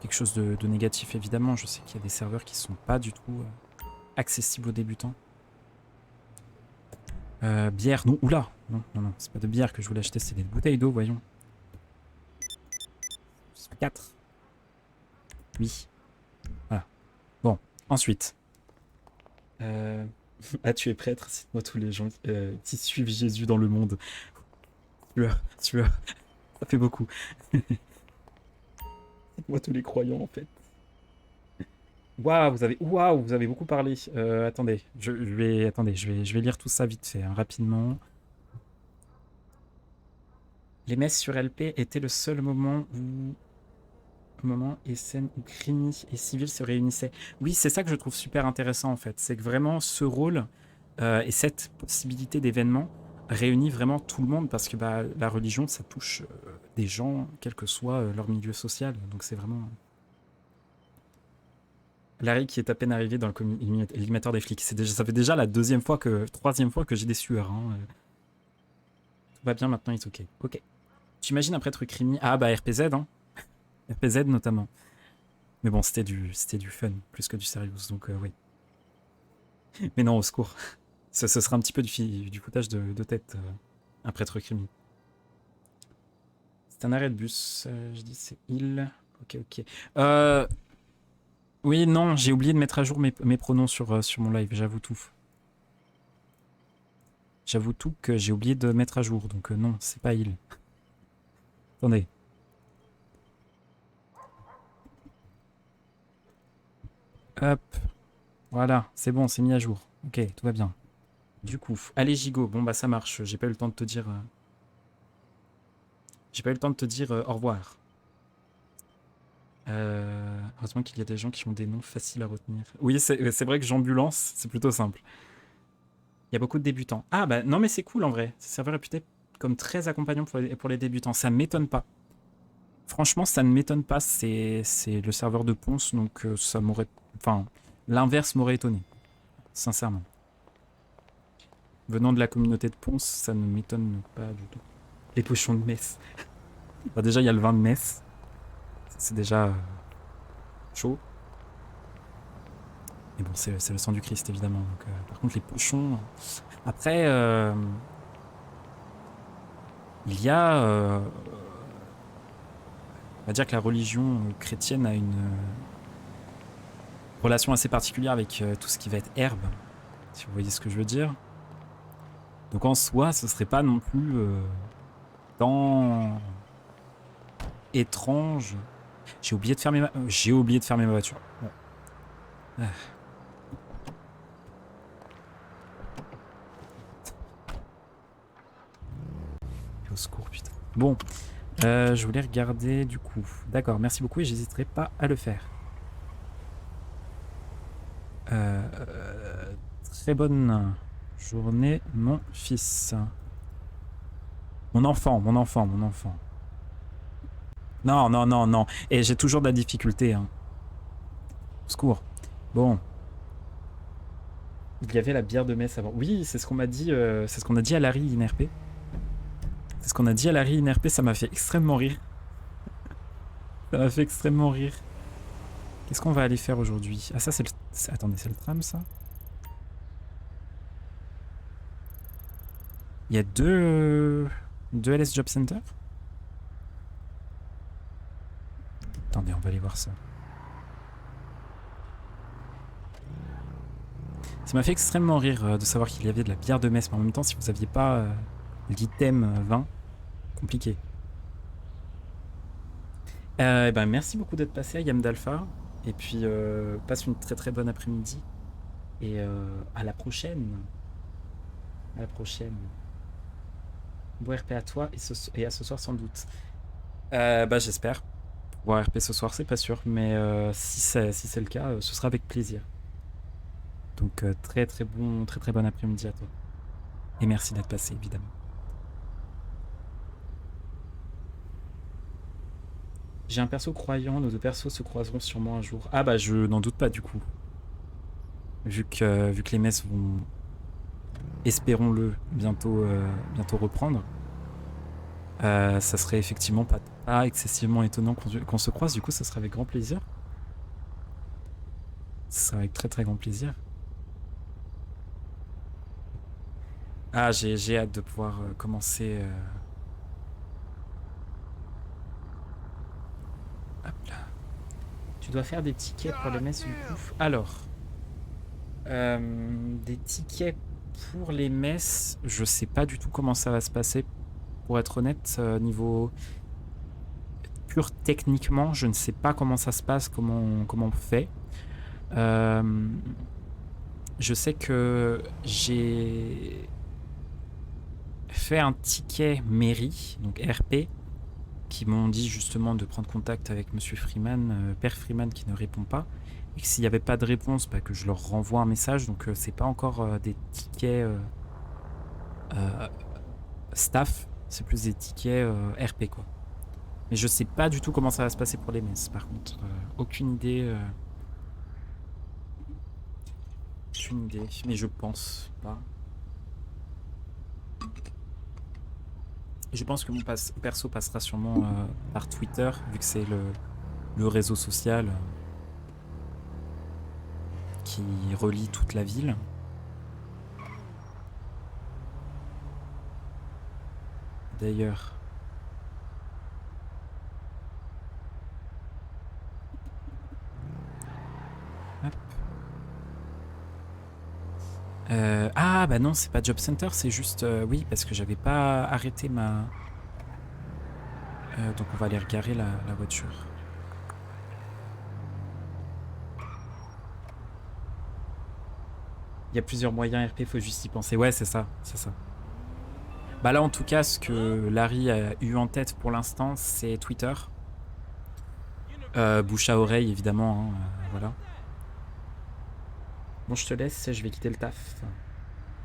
quelque chose de négatif évidemment? Je sais qu'il y a des serveurs qui sont pas du tout accessibles aux débutants. Bière, non, oula, non, non, non, c'est pas de bière que je voulais acheter, c'est des bouteilles d'eau, voyons. 4. Oui. Voilà. Bon, ensuite. Ah, tu es prêtre, cite-moi tous les gens qui suivent Jésus dans le monde. Sueur, sueur, ça fait beaucoup. Cite-moi tous les croyants, en fait. Waouh, vous avez beaucoup parlé. Attendez, je vais lire tout ça vite fait, hein, rapidement. Les messes sur LP étaient le seul moment et scène où Crimi et Civil se réunissaient. Oui, c'est ça que je trouve super intéressant en fait. C'est que vraiment ce rôle et cette possibilité d'événement réunit vraiment tout le monde parce que bah, la religion, ça touche des gens, quel que soit leur milieu social. Donc c'est vraiment... Larry qui est à peine arrivé dans l'éliminateur des flics. Ça fait déjà la troisième fois que j'ai des sueurs. Hein. Tout va bien maintenant, it's ok. Ok. Tu imagines un prêtre Crimi? Ah bah RPZ, hein. RPZ notamment. Mais bon, c'était du fun, plus que du serious, donc oui. Mais non, au secours. Ce sera un petit peu du foutage de tête, un prêtre Crimi. C'est un arrêt de bus, je dis c'est il. Ok, ok. Oui, non, j'ai oublié de mettre à jour mes pronoms sur mon live, j'avoue tout. J'avoue tout que j'ai oublié de mettre à jour, donc non, c'est pas il. Attendez. Hop. Voilà, c'est bon, c'est mis à jour. Ok, tout va bien. Du coup, allez Gigot, bon bah ça marche, j'ai pas eu le temps de te dire... J'ai pas eu le temps de te dire au revoir. Heureusement qu'il y a des gens qui ont des noms faciles à retenir. Oui, c'est vrai que Jambulance, c'est plutôt simple. Il y a beaucoup de débutants. Ah bah non mais c'est cool en vrai. C'est serveur réputé comme très accompagnant pour les débutants. Ça m'étonne pas. Franchement, ça ne m'étonne pas. C'est le serveur de Ponce, donc ça m'aurait... Enfin, l'inverse m'aurait étonné. Sincèrement. Venant de la communauté de Ponce, ça ne m'étonne pas du tout. Les pochons de Metz. Bah déjà, il y a le vin de Metz. C'est déjà chaud. Mais bon, c'est le sang du Christ, évidemment. Donc, par contre, les pochons... Après, il y a... on va dire que la religion chrétienne a une relation assez particulière avec tout ce qui va être herbe, si vous voyez ce que je veux dire. Donc en soi, ce serait pas non plus tant étrange. J'ai oublié de fermer ma voiture. Bon. Ah. Au secours, putain. Bon, je voulais regarder du coup. D'accord, merci beaucoup et j'hésiterai pas à le faire. Très bonne journée, mon fils. Mon enfant. Non, non, non, non. Et j'ai toujours de la difficulté. Hein. Au secours. Bon. Il y avait la bière de Metz avant. Oui, c'est ce qu'on m'a dit. C'est ce qu'on a dit à Larry INRP. C'est ce qu'on a dit à Larry INRP. Ça m'a fait extrêmement rire. Ça m'a fait extrêmement rire. Qu'est-ce qu'on va aller faire aujourd'hui? Ah, ça, c'est le... Attendez, c'est le tram, ça? Il y a deux LS Job Center? Attendez, on va aller voir ça. Ça m'a fait extrêmement rire de savoir qu'il y avait de la bière de Metz, mais en même temps, si vous n'aviez pas l'item vin, compliqué. Ben, merci beaucoup d'être passé à Yam d'Alpha. Et puis, passe une très très bonne après-midi. Et à la prochaine. À la prochaine. Bon RP à toi et à ce soir sans doute. Bah j'espère. Bon RP ce soir, c'est pas sûr. Mais si c'est le cas, ce sera avec plaisir. Donc très très bon après-midi à toi. Et merci d'être passé, évidemment. J'ai un perso croyant, nos deux persos se croiseront sûrement un jour. Ah bah je n'en doute pas du coup. Vu que les messes vont, espérons-le, bientôt reprendre. Ça serait effectivement pas excessivement étonnant qu'on se croise, du coup ça serait avec grand plaisir. Ça serait avec très très grand plaisir. Ah, j'ai hâte de pouvoir commencer. Hop là. Tu dois faire des tickets pour les messes du coup. Alors, des tickets pour les messes, je sais pas du tout comment ça va se passer. Pour être honnête, niveau pur techniquement, je ne sais pas comment ça se passe, comment on fait. Euh, je sais que j'ai fait un ticket mairie, donc RP, qui m'ont dit justement de prendre contact avec Monsieur Freeman, Père Freeman qui ne répond pas, et que s'il n'y avait pas de réponse, bah, que je leur renvoie un message. Donc c'est pas encore des tickets euh, staff, c'est plus des tickets RP quoi. Mais je sais pas du tout comment ça va se passer pour les messes. Par contre, aucune idée. Aucune idée, mais je pense pas. Je pense que mon perso passera sûrement par Twitter, vu que c'est le réseau social qui relie toute la ville. D'ailleurs, hop. Ah bah non, c'est pas Job Center, c'est juste oui parce que j'avais pas arrêté ma. Donc on va aller regarer la voiture. Il y a plusieurs moyens RP, faut juste y penser. Ouais, c'est ça, c'est ça. Bah là en tout cas, ce que Larry a eu en tête pour l'instant, c'est Twitter. Bouche à oreille évidemment, hein, voilà. Bon, je te laisse, je vais quitter le taf.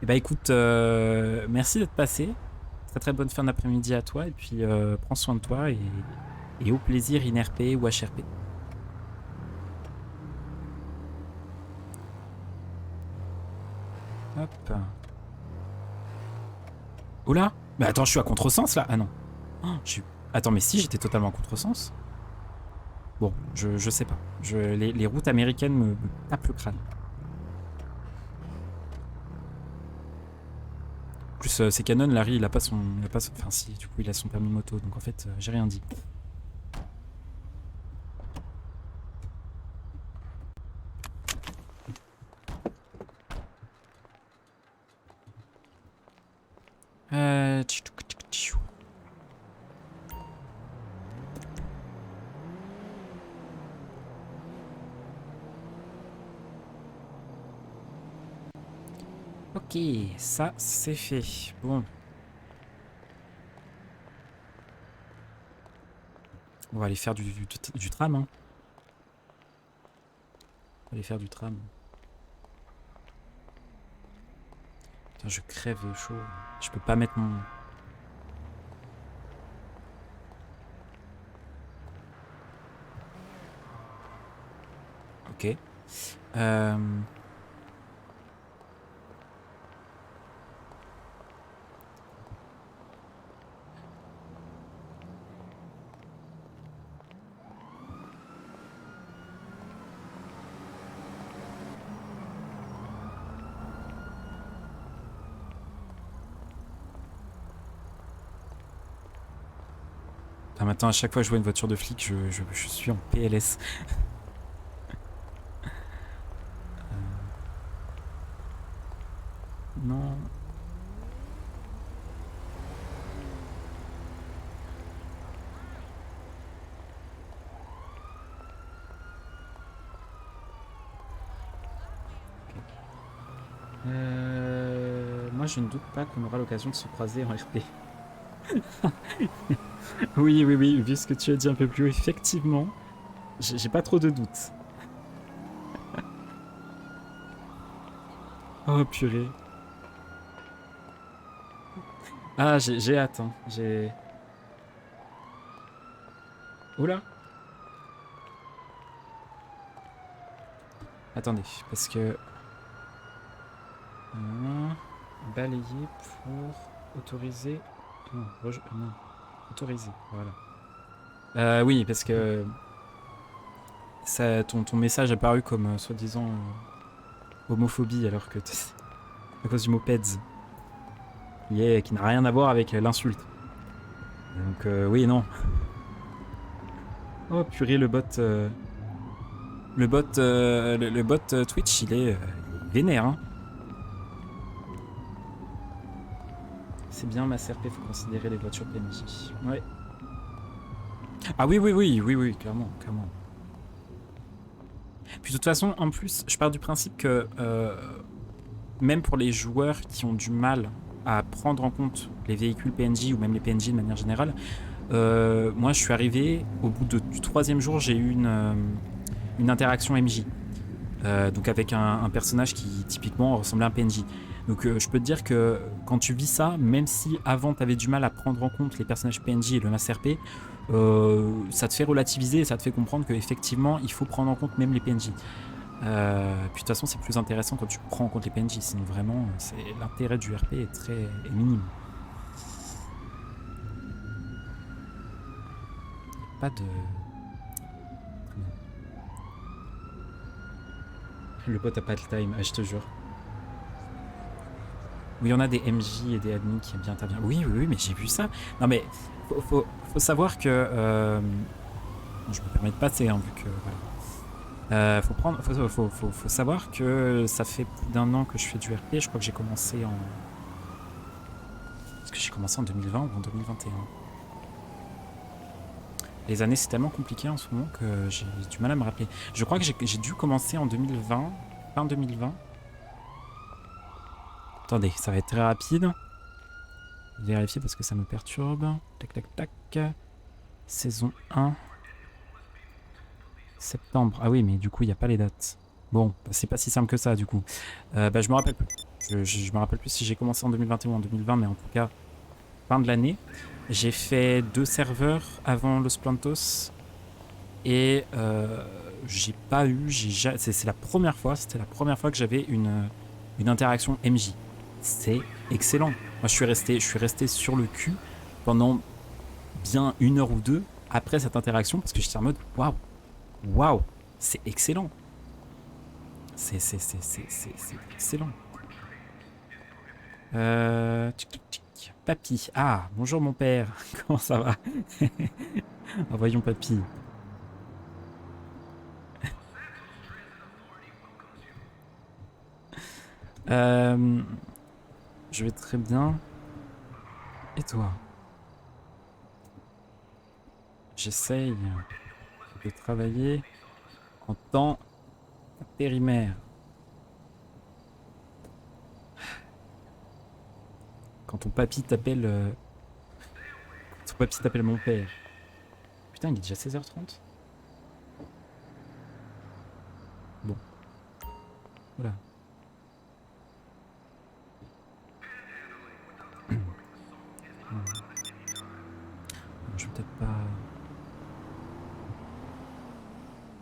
Et bah écoute, merci d'être passé. Très très bonne fin d'après-midi à toi. Et puis prends soin de toi et au plaisir in RP ou HRP. Hop. Oula. Mais attends, je suis à contresens là. Ah non. Oh, attends, mais si, j'étais totalement à contresens. Bon, je sais pas. Les routes américaines me tapent le crâne. En plus, c'est Canon, Larry, il a pas son. Enfin, si, du coup, il a son permis moto. Donc en fait, j'ai rien dit. Tchou, tchou, tchou. Ok, ça c'est fait. Bon. On va aller faire du tram. Hein. On va aller faire du tram. Putain, je crève de chaud. Je peux pas mettre mon. Ok. Ah, maintenant, à chaque fois que je vois une voiture de flic, je suis en PLS. Non. Moi, je ne doute pas qu'on aura l'occasion de se croiser en RP. Oui, oui, oui, vu ce que tu as dit un peu plus haut, effectivement, j'ai pas trop de doutes. Oh, purée. Ah, j'ai hâte, hein. Oula. Attendez, parce que... balayer pour autoriser... Non, non. Autorisé, voilà. Oui, parce que ça, ton message est apparu comme soi-disant homophobie, alors que c'est à cause du mot peds, qui n'a rien à voir avec l'insulte. Donc oui, non. Oh purée, le bot Twitch, il est vénère. Hein. C'est bien, ma CRP, faut considérer les voitures PNJ. Ouais. Ah oui, clairement, clairement. Puis de toute façon, en plus, je pars du principe que même pour les joueurs qui ont du mal à prendre en compte les véhicules PNJ ou même les PNJ de manière générale, moi je suis arrivé, au bout du 3e jour, j'ai eu une interaction MJ. Donc avec un personnage qui typiquement ressemblait à un PNJ. Donc je peux te dire que quand tu vis ça, même si avant tu avais du mal à prendre en compte les personnages PNJ et le MassRP, ça te fait relativiser et ça te fait comprendre qu'effectivement il faut prendre en compte même les PNJ. Puis de toute façon c'est plus intéressant quand tu prends en compte les PNJ, sinon vraiment l'intérêt du RP est minime. Pas de... Le bot a pas de time, je te jure. Oui, on a des MJ et des admins qui aiment bien intervenir. Oui, mais j'ai vu ça. Non, mais faut savoir que... je me permets de passer, hein, vu que... Voilà. Faut savoir que ça fait plus d'1 an que je fais du RP. Je crois que j'ai commencé en... Est-ce que j'ai commencé en 2020 ou en 2021 ? Les années, c'est tellement compliqué en ce moment que j'ai du mal à me rappeler. Je crois que j'ai dû commencer en 2020, fin 2020. Attendez, ça va être très rapide. Vérifier parce que ça me perturbe. Tac, tac, tac. Saison 1. Septembre. Ah oui, mais du coup, il n'y a pas les dates. Bon, bah, c'est pas si simple que ça, du coup. Je me rappelle plus. Je me rappelle plus si j'ai commencé en 2021 ou en 2020, mais en tout cas, fin de l'année. J'ai fait 2 serveurs avant Los Plantos. Et j'ai pas eu... C'est la première fois, c'était la première fois que j'avais une interaction MJ. C'est excellent. Moi, je suis resté sur le cul pendant bien 1 heure ou 2 après cette interaction parce que j'étais en mode waouh, c'est excellent. C'est excellent. Papy. Ah, bonjour mon père. Comment ça va? Voyons papy. Je vais très bien. Et toi? J'essaye de travailler en temps intérimaire. Quand ton papy t'appelle... ton papy t'appelle mon père. Putain, il est déjà 16h30. Bon. Voilà. Je vais peut-être pas...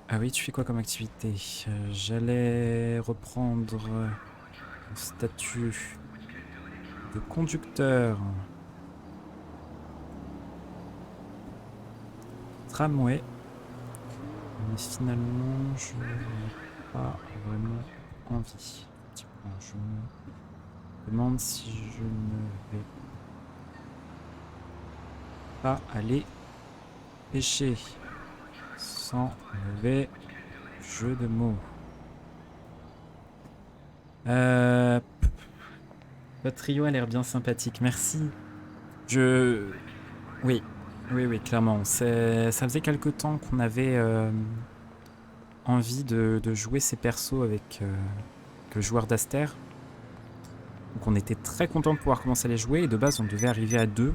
Ah oui, tu fais quoi comme activité? J'allais reprendre le statut de conducteur. Tramway. Mais finalement, je n'ai pas vraiment envie. Je me demande si je ne vais pas aller pêcher. Sans mauvais jeu de mots. Votre trio a l'air bien sympathique, merci. Oui, clairement. Ça faisait quelque temps qu'on avait envie de jouer ces persos avec le joueur d'Aster. Donc on était très content de pouvoir commencer à les jouer. Et de base, on devait arriver à 2.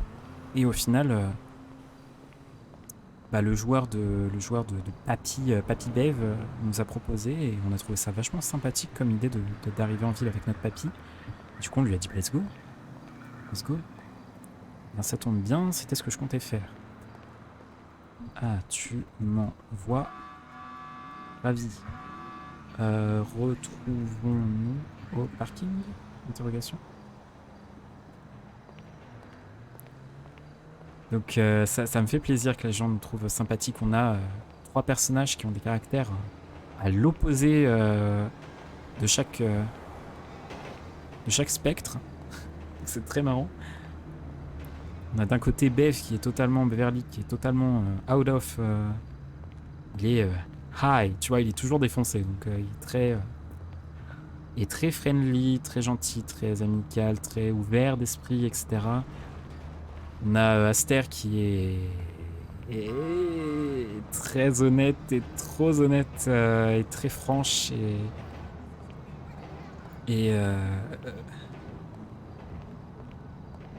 Et au final... le joueur de Papy Bev nous a proposé et on a trouvé ça vachement sympathique comme idée d'arriver en ville avec notre papy. Du coup, on lui a dit let's go. Let's go. Ben, ça tombe bien, c'était ce que je comptais faire. Ah, tu m'envoies. Ravi. Retrouvons-nous au parking? Interrogation. Donc ça me fait plaisir que les gens nous trouvent sympathiques. On a 3 personnages qui ont des caractères à l'opposé de chaque spectre. C'est très marrant. On a d'un côté Bev qui est totalement Beverly, qui est totalement out of. Il est high, tu vois, il est toujours défoncé. Donc il est très friendly, très gentil, très amical, très ouvert d'esprit, etc. On a Aster qui est très honnête et trop honnête et très franche et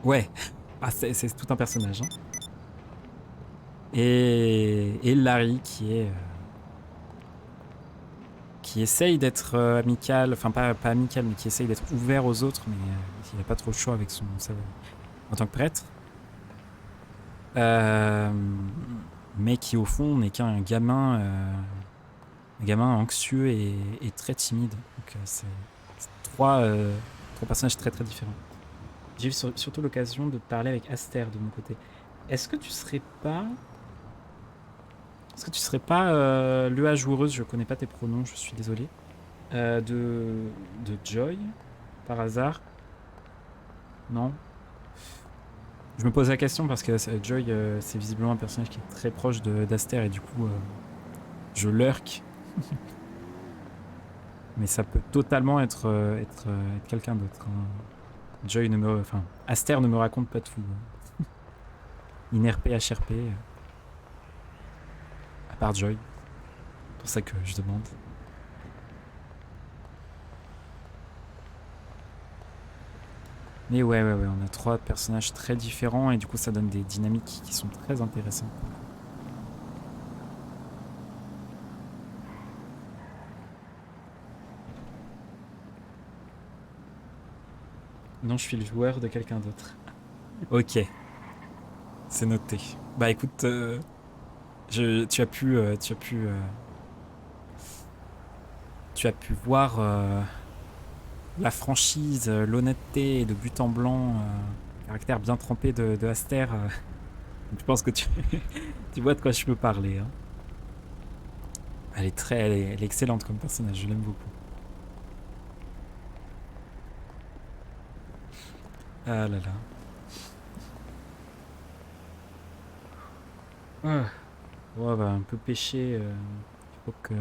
ouais, ah, c'est tout un personnage. Hein. Et Larry qui essaye d'être amical, enfin pas amical, mais qui essaye d'être ouvert aux autres, mais il n'a pas trop le choix avec en tant que prêtre. Mais qui au fond n'est qu'un gamin, anxieux et très timide. Donc c'est trois personnages très très différents. J'ai eu surtout l'occasion de parler avec Aster de mon côté. Est-ce que tu serais pas l'EA joueuse, je connais pas tes pronoms, je suis désolé, de Joy, par hasard? Non? Je me pose la question parce que Joy, c'est visiblement un personnage qui est très proche d'Aster et du coup, je lurk. Mais ça peut totalement être quelqu'un d'autre. Hein. Aster ne me raconte pas tout. INRP, HRP, à part Joy. C'est pour ça que je demande. Mais ouais, on a 3 personnages très différents et du coup ça donne des dynamiques qui sont très intéressantes. Non, je suis le joueur de quelqu'un d'autre. Ok, c'est noté. Bah écoute, tu as pu voir la franchise, l'honnêteté de but en blanc, caractère bien trempé de Aster. Je pense que tu vois de quoi je peux parler. Hein. Elle est excellente comme personnage, je l'aime beaucoup. Ah là là. Ah. Ouais, bah, un peu pêché. Il faut que.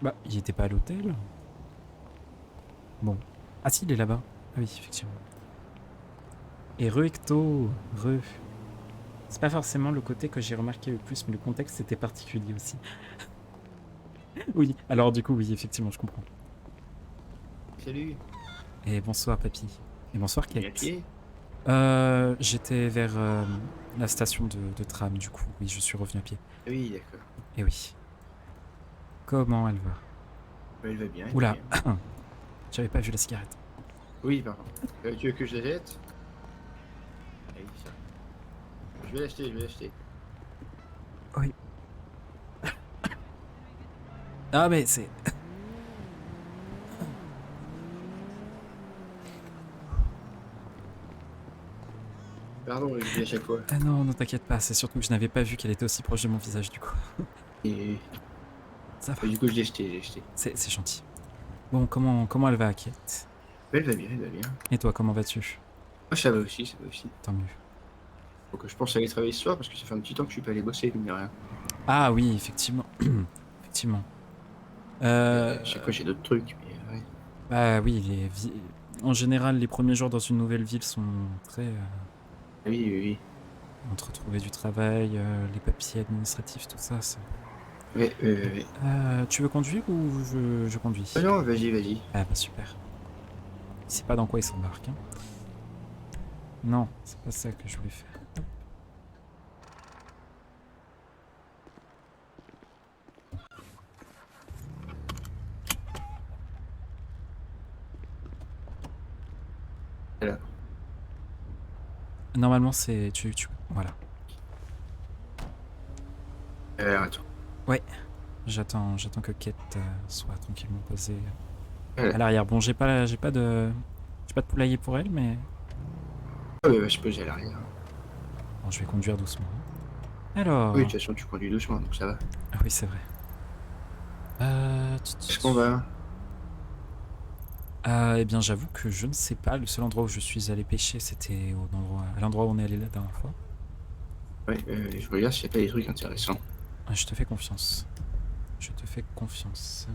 Bah, il était pas à l'hôtel. Bon. Ah si, il est là-bas. Ah oui, effectivement. Et Ecto, C'est pas forcément le côté que j'ai remarqué le plus, mais le contexte était particulier aussi. Oui, alors du coup, oui, effectivement, je comprends. Salut. Et bonsoir, papy. Et bonsoir, Tu es à Kate. pied? J'étais vers la station de tram, du coup. Oui, je suis revenu à pied. Oui, d'accord. Et oui. Comment elle va? Elle va bien. Elle Oula, va bien. j'avais pas vu la cigarette. Oui, pardon. Tu veux que je la jette? Oui, ça. Je vais l'acheter. Oui. Ah, mais c'est. Pardon, je dis à chaque fois. Ah non, ne t'inquiète pas, c'est surtout que je n'avais pas vu qu'elle était aussi proche de mon visage, du coup. Et Ça va, du coup, je l'ai acheté. c'est gentil. Bon, comment elle va, Kate? Elle va bien. Et toi, comment vas-tu? Moi, ça va aussi. Tant mieux. Faut que je pense aller travailler ce soir parce que ça fait un petit temps que je suis pas allé bosser, mine de rien. Ah oui, effectivement. Effectivement. Chaque fois, j'ai d'autres trucs, mais ouais. Bah oui, en général, les premiers jours dans une nouvelle ville sont très... Oui. entre trouver du travail, les papiers administratifs, tout ça, c'est... Ouais. Tu veux conduire ou je conduis? Non, vas-y. Ah bah super. Il sait pas dans quoi il s'embarque. Hein. Non, c'est pas ça que je voulais faire. Voilà. Normalement, c'est... Voilà. Attends. Ouais. J'attends que Kate soit tranquillement posée Ouais. à l'arrière. Bon, j'ai pas de poulailler pour elle, mais Ah oui, bah, je peux aller à l'arrière. bon, je vais conduire doucement. Oui, de Alors, toute façon, tu conduis doucement, donc ça va. ah oui, c'est vrai. Est-ce qu'on va? Eh bien, j'avoue que je ne sais pas. Le seul endroit où je suis allé pêcher, c'était à l'endroit où on est allé la dernière fois. Ouais, je regarde s'il n'y a pas des trucs intéressants. Je te fais confiance. Je te fais confiance.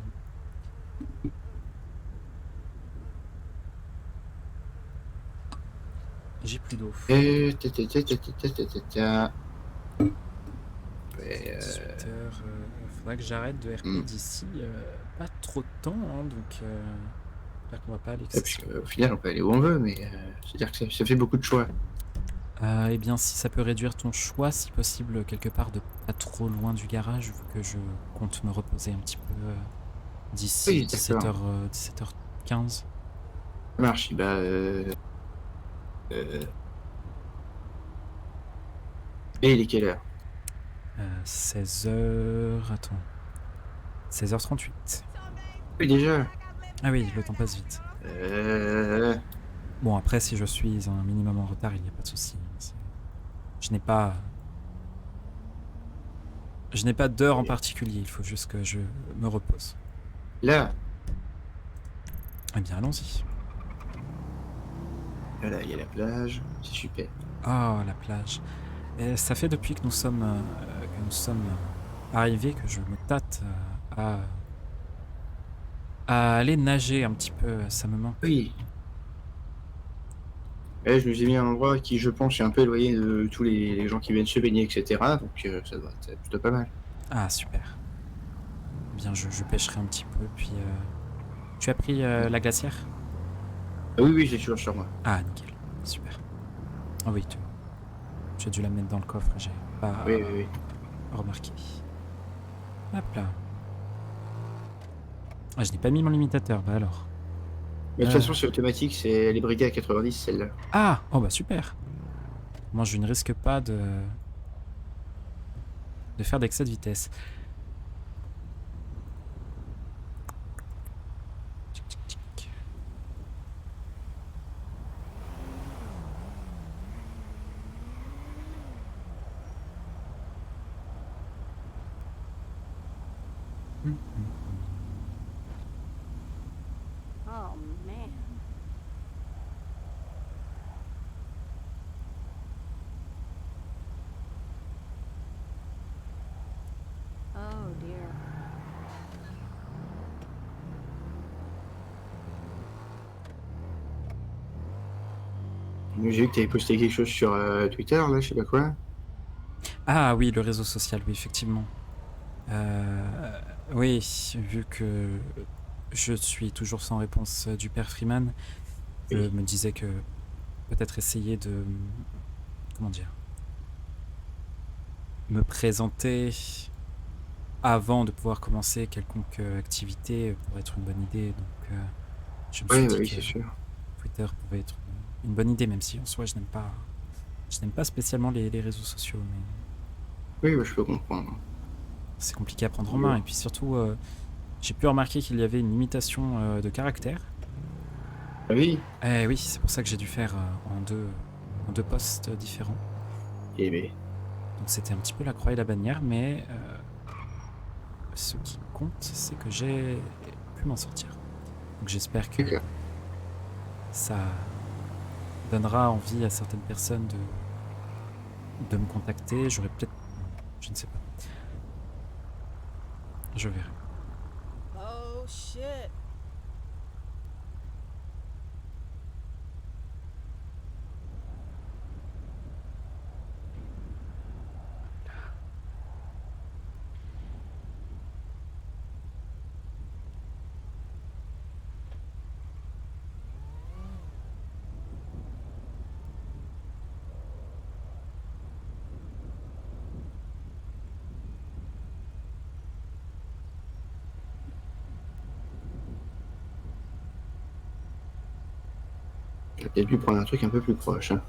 J'ai plus d'eau. Et... ta, ta, ta, ta, ta, ta, ta, ta. Ouais, 18 heures. Faudra que j'arrête de RP hmm. d'ici pas trop de temps, hein, donc j'espère qu'on va pas aller Ouais, parce excessivement. qu'au final, on peut aller où on veut, mais c'est-à-dire que ça fait beaucoup de choix. Eh bien, si ça peut réduire ton choix, si possible, quelque part de pas trop loin du garage, vu que je compte me reposer un petit peu d'ici Oui, d'accord. 17h15. Ça marche. Bah, euh... Et il est quelle heure? 16h. Attends. 16h38. Oui, déjà. Ah oui, le temps passe vite. Euh... Bon, après, si je suis un minimum en retard, il n'y a pas de souci. Je n'ai pas. Je n'ai pas d'heure en particulier, il faut juste que je me repose. Là, Eh bien, allons-y. voilà, il y a la plage. C'est super. Oh, la plage. Et ça fait depuis que nous sommes arrivés que je me tâte à aller nager un petit peu. Ça me manque. Oui. Ouais, je nous ai mis à un endroit qui, je pense, est un peu éloigné de tous les gens qui viennent se baigner, etc. Donc ça doit être plutôt pas mal. Ah, super. Eh bien, je pêcherai un petit peu, puis... Tu as pris la glacière? Ah oui, oui, je l'ai toujours sur moi. Ah, nickel. Super. Ah oui, tu as dû la mettre dans le coffre, j'ai pas Oui, oui, oui. remarqué. Hop là. Ah, je n'ai pas mis mon limitateur, bah alors. Mais de toute façon, c'est automatique, elle est bridée à 90, celle-là. Ah! Oh bah super. Moi, je ne risque pas de faire d'excès de vitesse. Tic, tic, tic. Oh man. Oh dear. J'ai vu que tu avais posté quelque chose sur Twitter, là, je sais pas quoi. Ah oui, le réseau social, oui, effectivement. Oui, vu que je suis toujours sans réponse du père Freeman, je Oui. me disais que peut-être essayer de... Comment dire? Me présenter avant de pouvoir commencer quelconque activité pourrait être une bonne idée. Donc je me suis Oui, dit oui, que c'est sûr. Twitter pouvait être une bonne idée, même si en soi je n'aime pas spécialement les réseaux sociaux, mais Oui, bah, je peux comprendre. c'est compliqué à prendre en main. Et puis surtout, j'ai pu remarquer qu'il y avait une limitation de caractères. Ah oui? Eh oui, c'est pour ça que j'ai dû faire en deux posts différents. Eh ben, Donc c'était un petit peu la croix et la bannière, mais ce qui compte, c'est que j'ai pu m'en sortir. Donc j'espère que d'accord. ça donnera envie à certaines personnes de me contacter. J'aurais peut-être... Je ne sais pas. Je verrai. Oh shit. J'aurais peut-être pu prendre un truc un peu plus proche. Hein.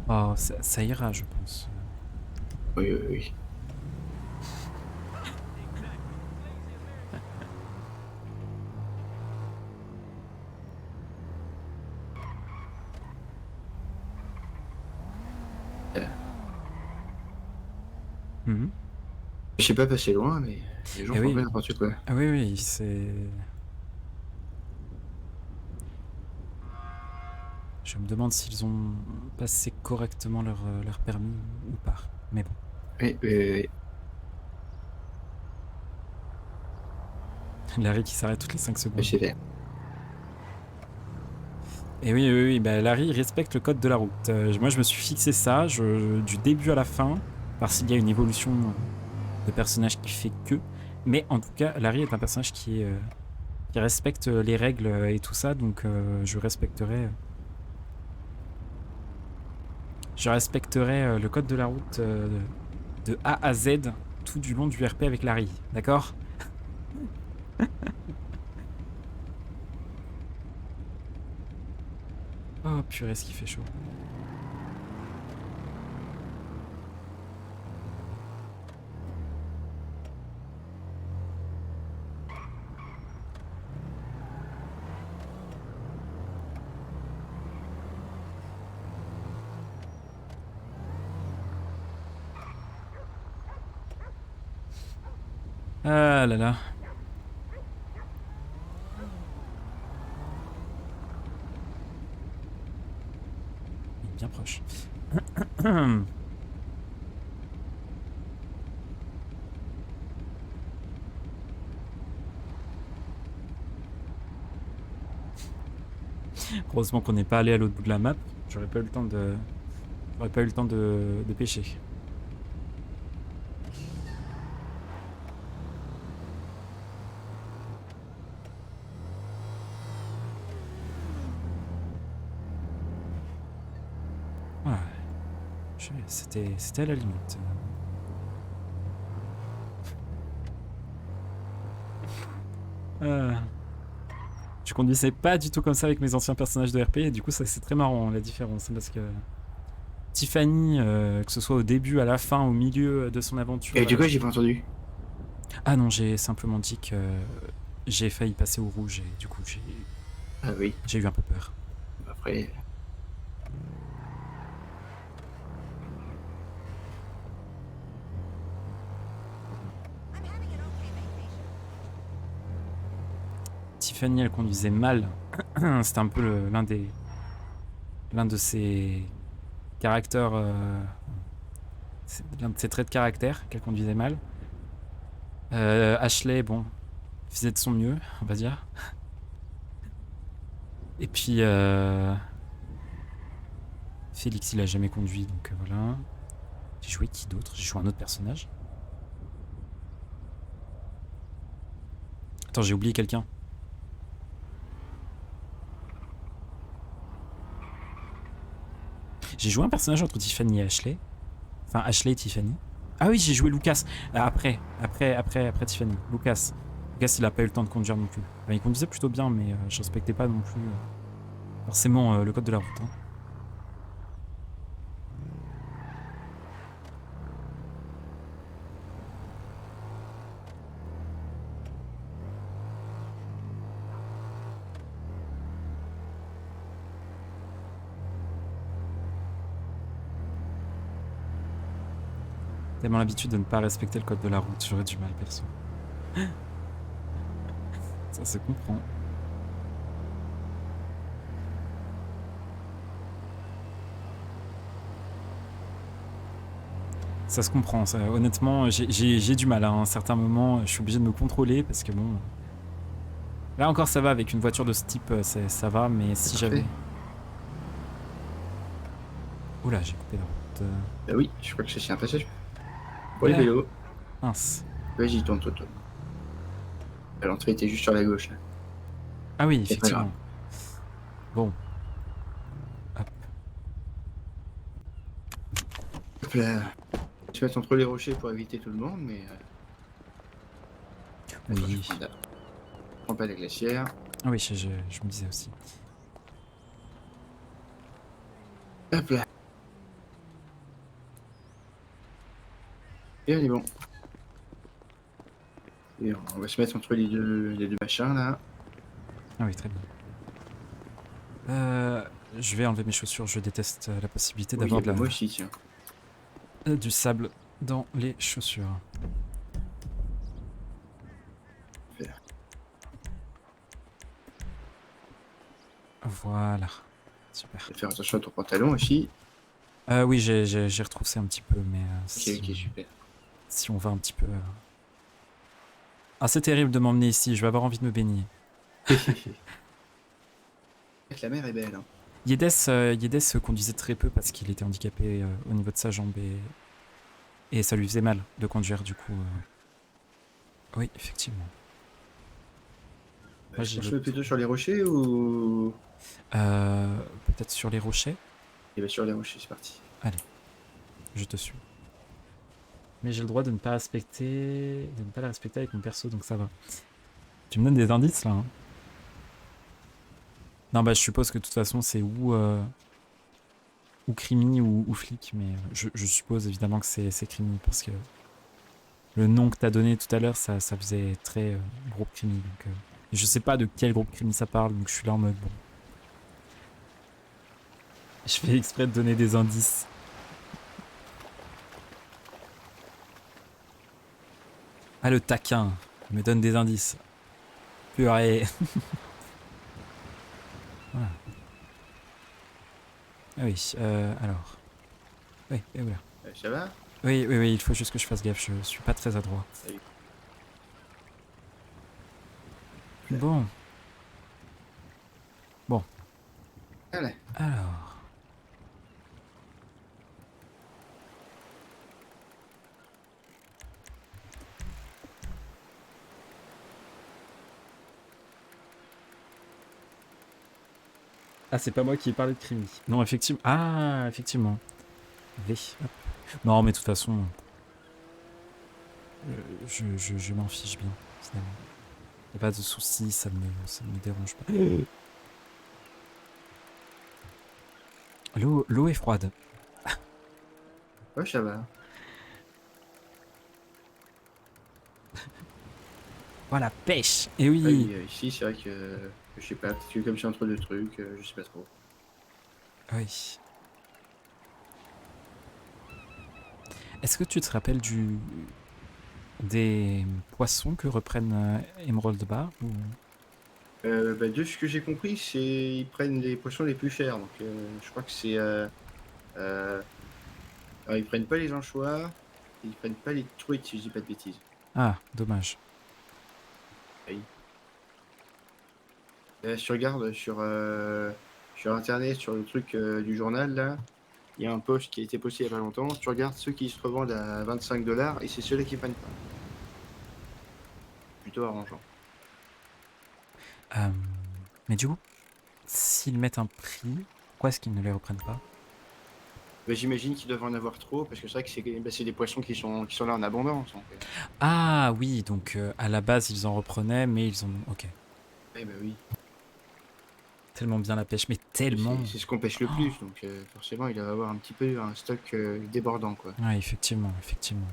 Oh, ça ira, je pense. Oui, oui, oui. Mhm. Je sais pas passer loin, mais les gens Eh font oui. pas n'importe quoi. Ah oui, oui, c'est... Je me demande s'ils ont passé correctement leur permis ou pas. Mais bon. Oui, oui, oui. Larry qui s'arrête toutes les 5 Oui, secondes. c'est fait. Et oui, oui, oui, bah Larry il respecte le code de la route. Moi, je me suis fixé ça, du début à la fin, parce qu'il y a une évolution de personnage qui fait que. Mais en tout cas, Larry est un personnage qui respecte les règles et tout ça, donc je respecterai le code de la route de A à Z tout du long du RP avec Larry, d'accord? Oh purée, ce qui fait chaud. Ah là là. Il est bien proche. Heureusement qu'on n'est pas allé à l'autre bout de la map. J'aurais pas eu le temps de pêcher. Ouais. C'était à la limite. Je conduisais pas du tout comme ça avec mes anciens personnages de RP et du coup ça c'est très marrant la différence parce que Tiffany, que ce soit au début, à la fin, au milieu de son aventure. Et du coup, j'ai pas entendu. Ah non, j'ai simplement dit que j'ai failli passer au rouge et du coup Ah oui, j'ai eu un peu peur. après. Tiffany elle conduisait mal. C'était un peu l'un de ses caractères, l'un de ses traits de caractère qu'elle conduisait mal. Ashley, bon, faisait de son mieux, on va dire. Et puis Félix il a jamais conduit donc voilà. J'ai joué qui d'autre? J'ai joué un autre personnage. Attends, j'ai oublié quelqu'un. J'ai joué un personnage entre Tiffany et Ashley. Enfin, Ashley et Tiffany. Ah oui, j'ai joué Lucas. Après Tiffany. Lucas. Lucas, il a pas eu le temps de conduire non plus. Enfin, il conduisait plutôt bien, mais je respectais pas non plus forcément le code de la route. Hein. Tellement l'habitude de ne pas respecter le code de la route, j'aurais du mal perso. Ça se comprend. Ça se comprend, ça. Honnêtement, j'ai du mal à un certain moment, je suis obligé de me contrôler parce que bon... Là encore ça va, avec une voiture de ce type, ça va, mais si Parfait. j'avais... Oula, j'ai coupé la route. Bah oui, je crois que c'est un passage. Pour les Ouais. vélos. Mince. Vas-y, tourne. L'entrée était juste sur la gauche. Là. Ah oui, C'est pas effectivement. Bon. Hop. Hop là. Je vais mettre entre les rochers pour éviter tout le monde, mais. Attends, Oui. je prends pas la glacière. Ah oui, je me disais aussi. Hop là. Et on est bon. Et on va se mettre entre les deux machins là. Ah oui, très bien. Je vais enlever mes chaussures, je déteste la possibilité Oui, d'avoir bah, moi aussi, tiens. du sable dans les chaussures. Faire. Voilà. Super. Faire attention à ton pantalon aussi. Oui, j'ai retroussé un petit peu, mais Ok, ok, super. si on va un petit peu... Ah, c'est terrible de m'emmener ici, je vais avoir envie de me baigner. La mer est belle. Hein. Yedes conduisait très peu parce qu'il était handicapé au niveau de sa jambe et ça lui faisait mal de conduire, du coup... Oui, effectivement. Moi, j'ai On se le met plutôt sur les rochers ou. peut-être sur les rochers. Eh bien, sur les rochers, c'est parti. Allez, je te suis. Mais j'ai le droit de ne pas la respecter avec mon perso, donc ça va. Tu me donnes des indices là. Hein. Non, bah je suppose que de toute façon c'est ou crimi ou flic, mais je suppose évidemment que c'est crimi parce que le nom que t'as donné tout à l'heure, ça faisait très groupe crimi. Donc, je sais pas de quel groupe crimi ça parle, donc je suis là en mode bon. Je fais exprès de donner des indices. Ah, le taquin, il me donne des indices. Purée. Voilà. Ah oui, alors. Oui, et voilà. Ça va? Oui, il faut juste que je fasse gaffe, je suis pas très adroit. Salut. Bon. Allez. Alors. Ah, c'est pas moi qui ai parlé de crimi. Non, effectivement. Ah, effectivement. V. Hop. Non, mais de toute façon, je m'en fiche bien, finalement. Y a pas de soucis, ça me dérange pas. L'eau est froide. Ouais, ça va. Voilà, pêche. Et Ouais, oui. ici, c'est vrai que. Je sais pas, peut-être que comme c'est entre deux trucs, je sais pas trop. Oui. Est-ce que tu te rappelles des poissons que reprennent Emerald Bar ou... Bah, de ce que j'ai compris, c'est ils prennent les poissons les plus chers. Donc, je crois que c'est. Alors, ils prennent pas les anchois, ils prennent pas les truites, si je dis pas de bêtises. Ah, dommage. Oui. Si tu regardes sur internet, sur le truc du journal, là, il y a un post qui a été posté il y a pas longtemps. Tu regardes ceux qui se revendent à 25 $ et c'est ceux-là qui prennent pas. Plutôt arrangeant. Euh, mais du coup, s'ils mettent un prix, pourquoi est-ce qu'ils ne les reprennent pas? Bah, j'imagine qu'ils doivent en avoir trop parce que c'est vrai que c'est des poissons qui sont là en abondance. Donc, Ah oui, donc à la base ils en reprenaient, mais ils ont... Ok. bah oui. Tellement bien la pêche, mais Et tellement... c'est ce qu'on pêche le plus, donc forcément il doit avoir un petit peu un stock débordant, quoi. Ouais, effectivement, effectivement.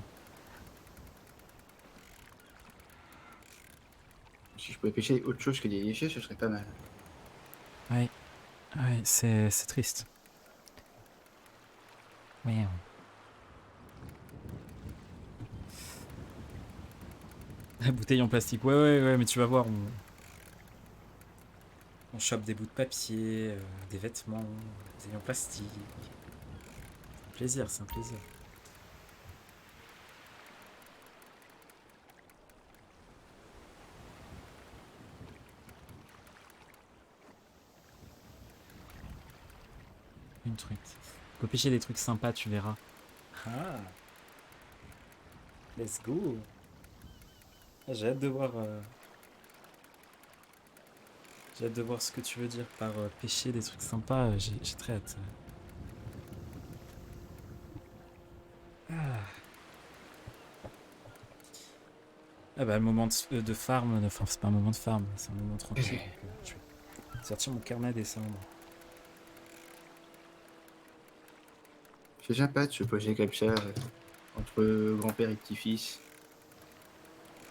Si je pouvais pêcher autre chose que des déchets, ce serait pas mal. Ouais, ouais, c'est triste. Ouais. La bouteille en plastique, ouais, mais tu vas voir, on chope des bouts de papier, des vêtements, des bouteilles en plastique. C'est un plaisir, c'est un plaisir. Une truite. Faut pêcher des trucs sympas, tu verras. Ah, let's go. Ah, j'ai hâte de voir. J'ai hâte de voir ce que tu veux dire par pêcher des trucs sympas. J'ai très hâte. Ah. Ah bah le moment de farm, enfin c'est pas un moment de farm, c'est un moment tranquille. Donc, je vais sortir mon carnet des cendres. C'est sympa de se poser comme ça entre grand-père et petit-fils.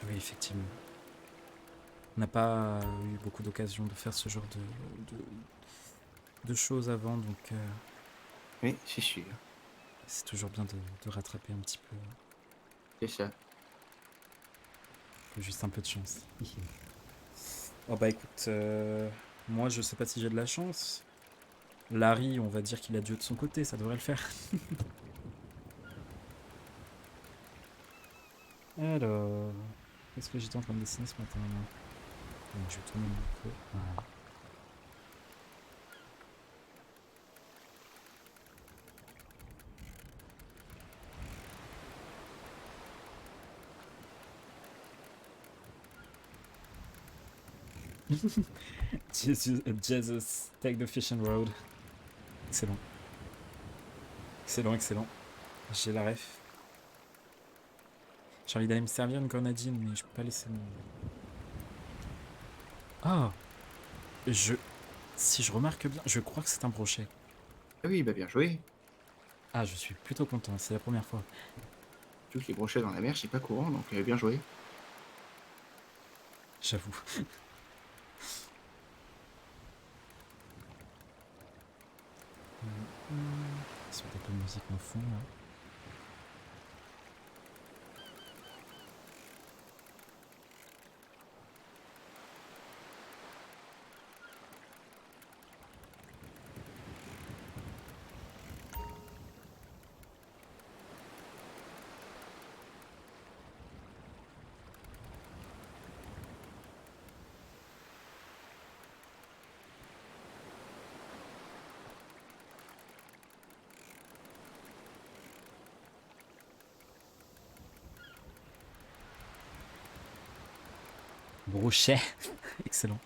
Oui, effectivement. On n'a pas eu beaucoup d'occasions de faire ce genre de choses avant, donc Oui, c'est sûr. c'est toujours bien de rattraper un petit peu C'est ça. Faut juste un peu de chance. Oh bah écoute, moi je sais pas si j'ai de la chance. Larry, on va dire qu'il a Dieu de son côté, ça devrait le faire. Alors, qu'est-ce que j'étais en train de dessiner ce matin? Donc, je vais tourner mon micro. Voilà. Jesus, take the fishing road. Excellent. Excellent, excellent. J'ai la ref. J'ai envie d'aller me servir une grenadine, mais je peux pas laisser mon... Ah, si je remarque bien, je crois que c'est un brochet. Ah oui, bah bien joué. Ah, je suis plutôt content, c'est la première fois. Tous les brochets dans la mer, c'est pas courant, donc bien joué. J'avoue. Sur un peu de musique en fond, là. Brochet. Excellent.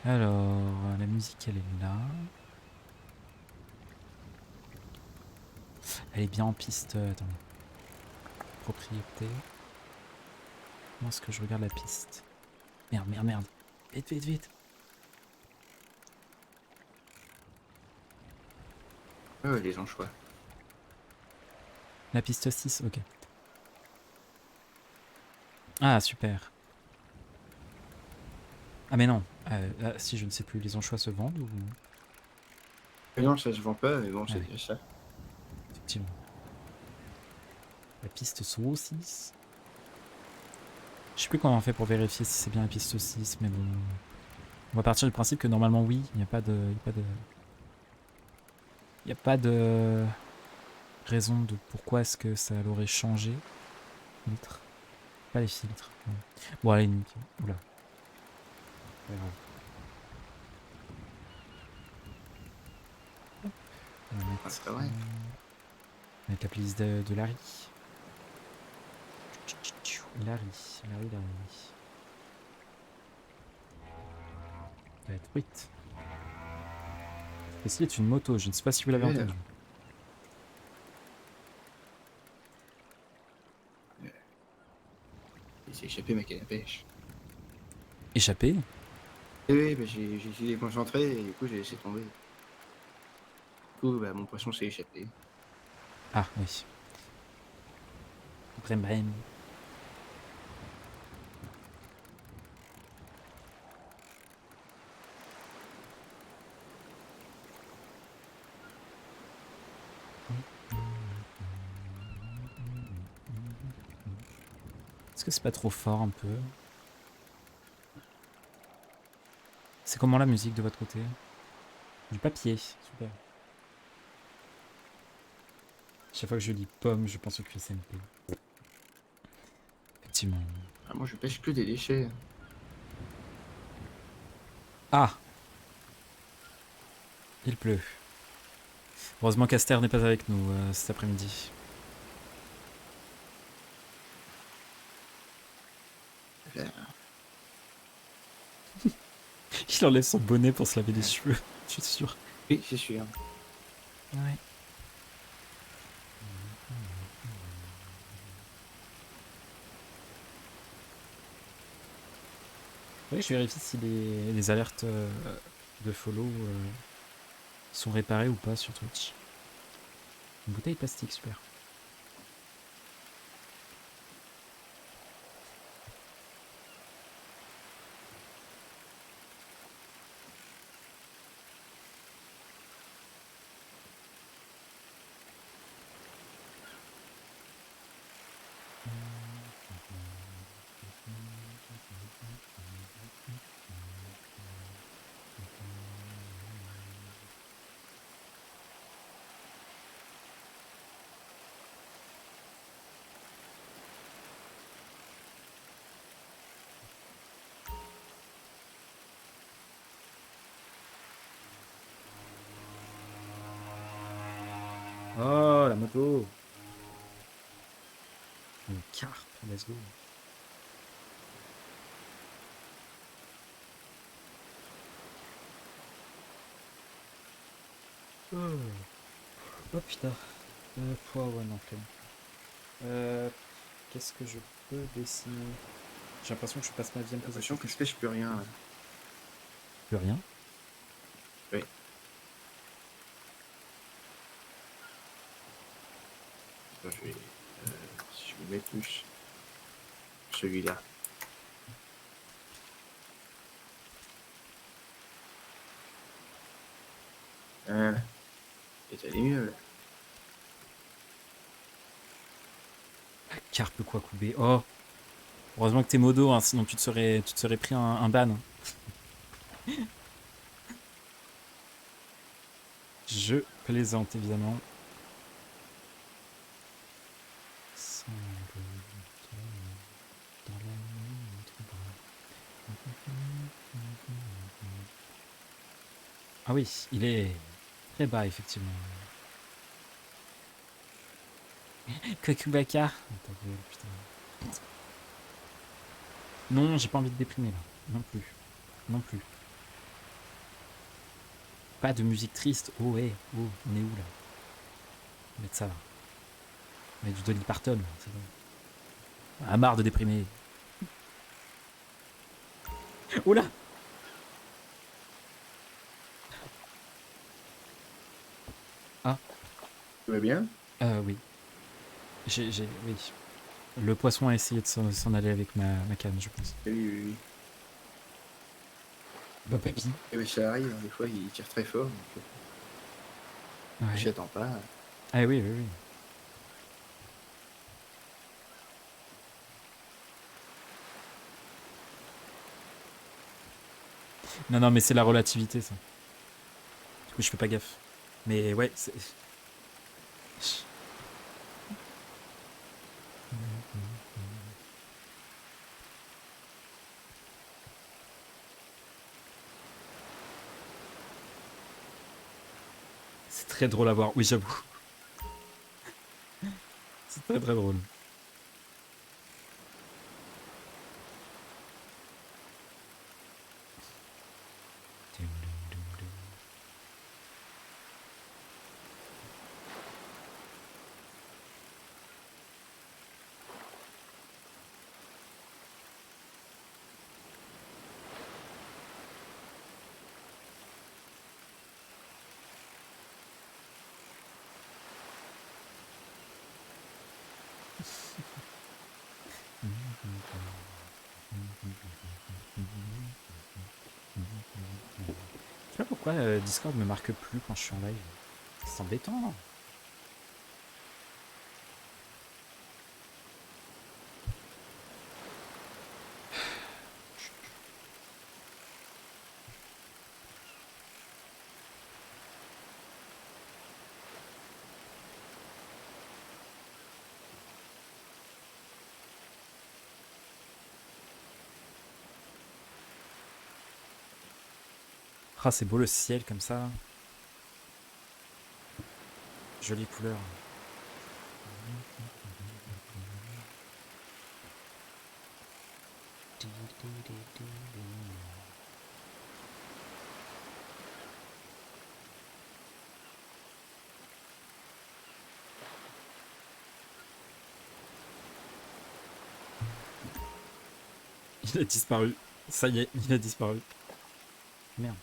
Alors, la musique, elle est là. Elle est bien en piste. Attends. Propriété. Comment est-ce que je regarde la piste? Merde, merde, merde. Vite, vite, vite. Les anchois. La piste 6, ok. Ah, super. Ah, mais non. Si, je ne sais plus. Les anchois se vendent ou... Mais non, ça se vend pas, mais bon, c'est oui. déjà ça. Effectivement. La piste 6. Je sais plus comment on fait pour vérifier si c'est bien la piste 6, mais bon. On va partir du principe que normalement, oui. Il n'y a pas de... Il n'y a pas de raison de pourquoi est-ce que ça l'aurait changé. Filtre. Pas les filtres. Non. Bon, allez, nickel. Oula. Pas grave. On va mettre, Ah, c'est pas vrai. mettre la playlist de Larry. Larry. Ça va être 8. Ceci est une moto, je ne sais pas si vous l'avez Ouais. entendu. Il s'est échappé ma canne à pêche. Échappé? Et oui, bah, j'ai essayé de les concentrer et du coup j'ai laissé tomber. Du coup, bah, mon poisson s'est échappé. Ah, oui. Brem. Est-ce que c'est pas trop fort un peu? C'est comment la musique de votre côté? Du papier, super. Chaque fois que je dis pomme, je pense au QSMP. Effectivement. Ah, moi je pêche que des déchets. Ah! Il pleut. Heureusement qu'Aster n'est pas avec nous cet après-midi. Là, Il enlève son bonnet pour se laver les cheveux, je suis sûr. oui, c'est sûr. Ouais. Oui, je vérifie si les alertes de follow sont réparées ou pas sur Twitch. Une bouteille plastique, super. la moto. Une carpe, let's go. Oh, oh putain. Ouais, non, flemme. Qu'est-ce que je peux dessiner? J'ai l'impression que je passe ma vie à me J'ai poser l'impression cette que je pêche plus rien. Là. Plus rien. Oui. Attends, je vais, si je me mets plus celui-là. Et t'as allé mieux là. Carpe quoi couper. Oh, heureusement que t'es modo, hein, sinon tu te serais pris un ban. Je plaisante évidemment. Sans le temps dans la nuit, notre bras. Ah oui, il est très bas effectivement. Kokubaka. Ta gueule, putain. Non, j'ai pas envie de déprimer là. Non plus. Non plus. Pas de musique triste. Oh ouais, oh, on est où là? On va mettre ça là. On va mettre du Dolly Parton. Là, c'est bon. Ah, marre de déprimer. Oula. Ah, Tout va bien? oui. Oui. Le poisson a essayé de s'en aller avec ma canne, je pense. Oui, oui, oui. Bah, papy. Eh ben, ça arrive, hein, des fois il tire très fort. Donc, Ouais. j'y attends pas. Ah oui, oui, oui. Non, non, mais c'est la relativité, ça. Du coup, je fais pas gaffe. Mais ouais, c'est... C'est très drôle à voir. Oui, j'avoue. C'est très très drôle. Je sais pas pourquoi Discord me marque plus quand je suis en live. C'est embêtant. Ah, c'est beau le ciel comme ça. Jolie couleur. Il a disparu. Ça y est, il a disparu. Merde.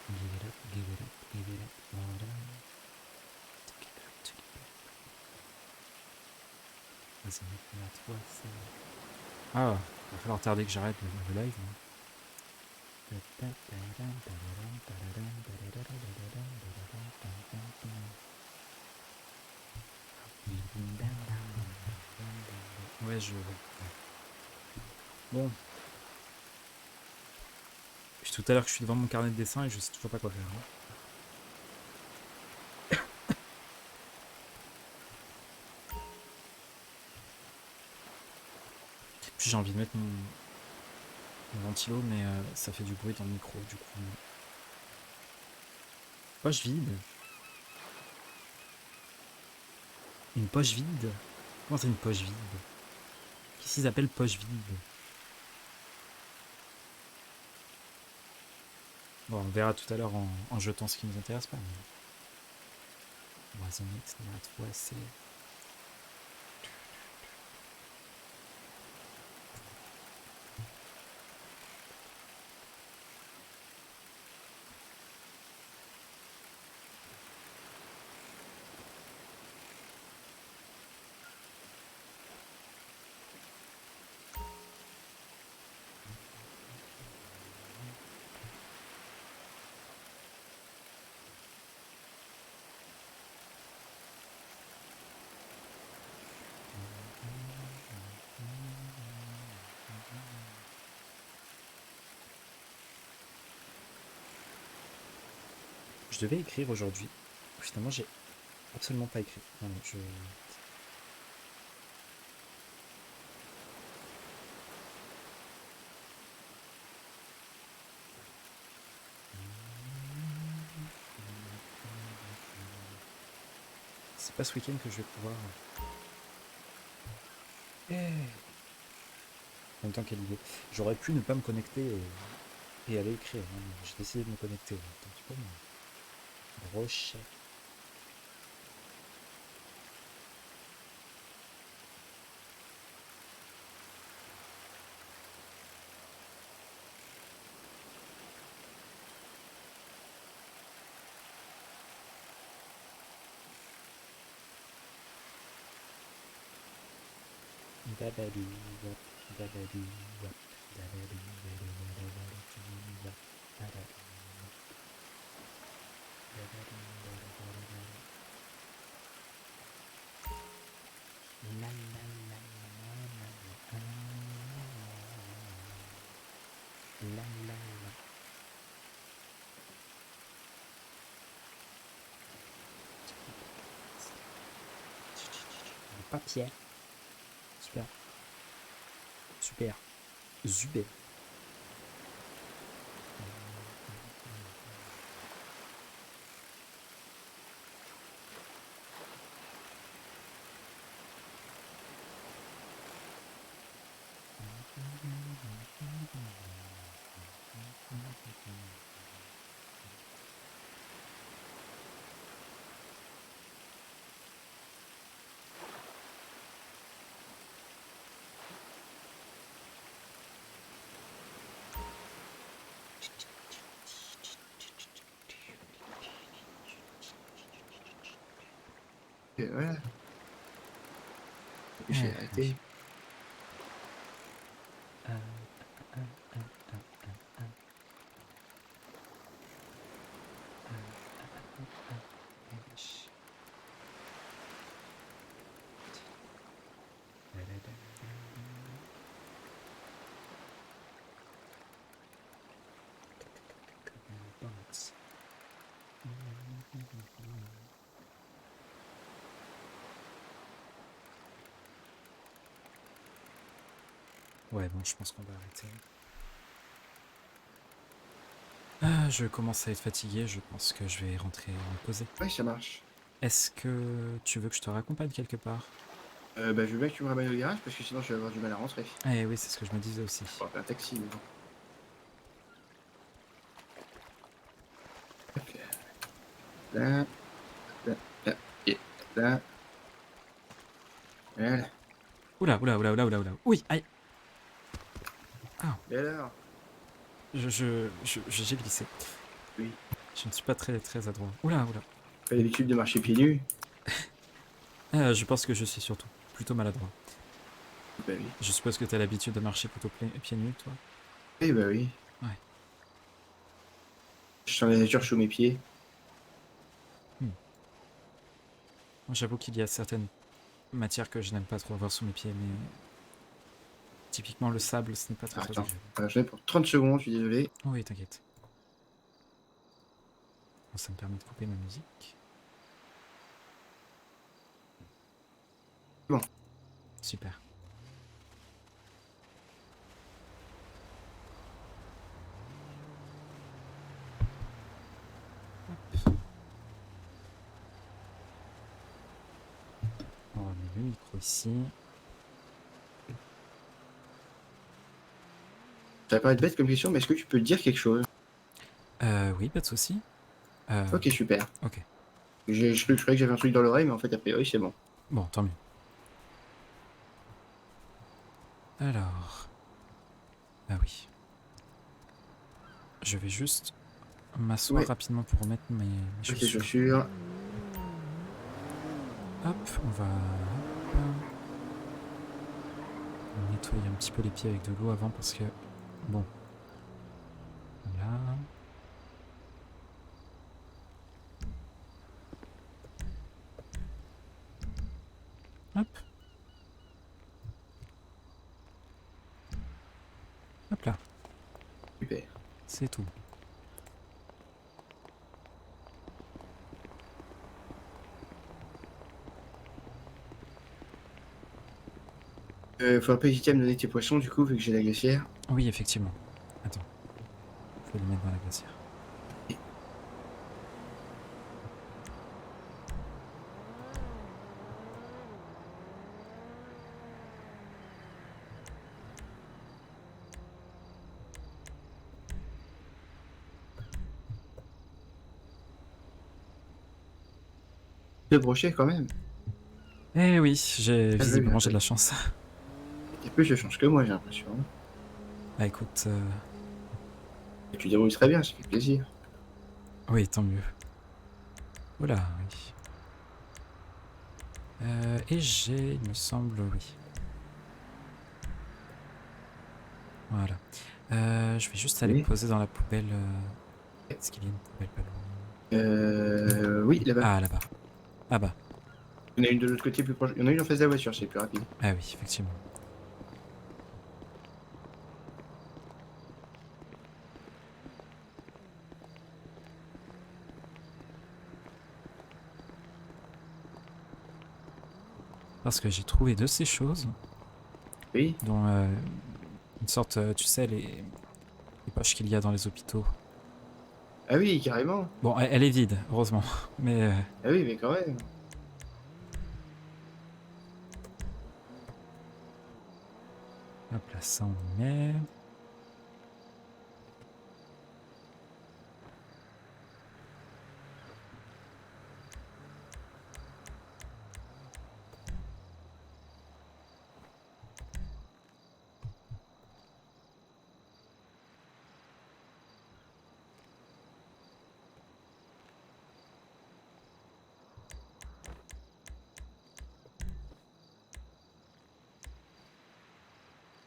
Give it up, give it up, give it up, water. Take it up, take it Vas-y, mets-la à toi, c'est... Ah, va falloir tarder que j'arrête le live. Hein. Ouais, je... Bon. Puis tout à l'heure que je suis devant mon carnet de dessin et je sais toujours pas quoi faire. Hein. Puis j'ai envie de mettre mon ventilo, mais ça fait du bruit dans le micro, du coup. Poche vide. Une poche vide? Comment c'est une poche vide? Qu'est-ce qu'ils appellent poche vide? Bon, on verra tout à l'heure en jetant ce qui nous intéresse pas. Mais... Wasn't it not worth it? Je devais écrire aujourd'hui. Finalement, j'ai absolument pas écrit. Non, non, je... C'est pas ce week-end que je vais pouvoir... En même temps, quelle idée. J'aurais pu ne pas me connecter et aller écrire. Hein. J'ai décidé de me connecter. Un petit peu, mais... Gros chèque. Dabadou, wap, dabadou, wap, dabadou, dabadou, dabadou, wap, dabadou, dabadou, dabadou. La, la, la, la, la, la, la, la. Le papier. Super. Super. Super. Et voilà. J'ai arrêté. Ouais, bon, je pense qu'on va arrêter. Je commence à être fatigué, je pense que je vais rentrer me poser. Ouais, ça marche. Est-ce que tu veux que je te raccompagne quelque part? Bah, je veux bien que tu me ramènes au garage parce que sinon je vais avoir du mal à rentrer. Eh oui, c'est ce que je me disais aussi. On va faire un taxi, mais bon. Ok. Là, là, là, et là. Voilà. Oula, oula, oula, oula, oula, oula. Oui, aïe. Et alors? J'ai glissé. Oui. Je ne suis pas très, très adroit. Oula, oula. Pas l'habitude de marcher pieds nus. Je pense que je suis surtout plutôt maladroit. Bah oui. Je suppose que tu as l'habitude de marcher plutôt pieds nus, toi. Oui, bah oui. Ouais. Je sens la nature sous mes pieds. Moi, j'avoue qu'il y a certaines matières que je n'aime pas trop avoir sous mes pieds, mais typiquement le sable, ce n'est pas très Ah, très attends, agréable. j'en ai pour 30 secondes, je suis désolé. Oui, t'inquiète. Bon, ça me permet de couper ma musique. Bon. Super. Hop. On remet le micro ici. Ça va paraître bête comme question, mais est-ce que tu peux dire quelque chose? Oui, pas de souci. Ok, super. Ok. Je croyais que j'avais un truc dans l'oreille, mais en fait, a priori, c'est bon. Bon, tant mieux. Alors. Ah oui. Je vais juste m'asseoir Ouais. rapidement pour remettre mes Ok, chaussures. chaussures. Hop, on va nettoyer un petit peu les pieds avec de l'eau avant parce que, bon, là. Hop. Hop là, Super. c'est tout. Faudra pas hésiter à me donner tes poissons, du coup, vu que j'ai la glacière. Oui, effectivement. Attends, faut les mettre dans la glacière. Deux brochets, quand même. Eh oui, oui, visiblement j'ai oui. de la chance. T'es plus de chance que moi, j'ai l'impression. Bah écoute, Et tu débrouilles très bien, ça fait plaisir. oui, tant mieux. Voilà, oui. Et j'ai, il me semble, oui. Voilà. Je vais juste aller Oui. poser dans la poubelle. Est-ce qu'il y a une poubelle pas loin? Oui, là-bas. Ah, là-bas. Ah bah. Il y en a une de l'autre côté plus proche. Il y en a une en face de la voiture, c'est plus rapide. Ah oui, effectivement. Parce que j'ai trouvé de ces choses, Oui. dont une sorte, tu sais, les poches qu'il y a dans les hôpitaux. Ah oui, carrément. Bon, elle est vide, heureusement. Mais Ah oui, mais quand même. hop là, ça on met.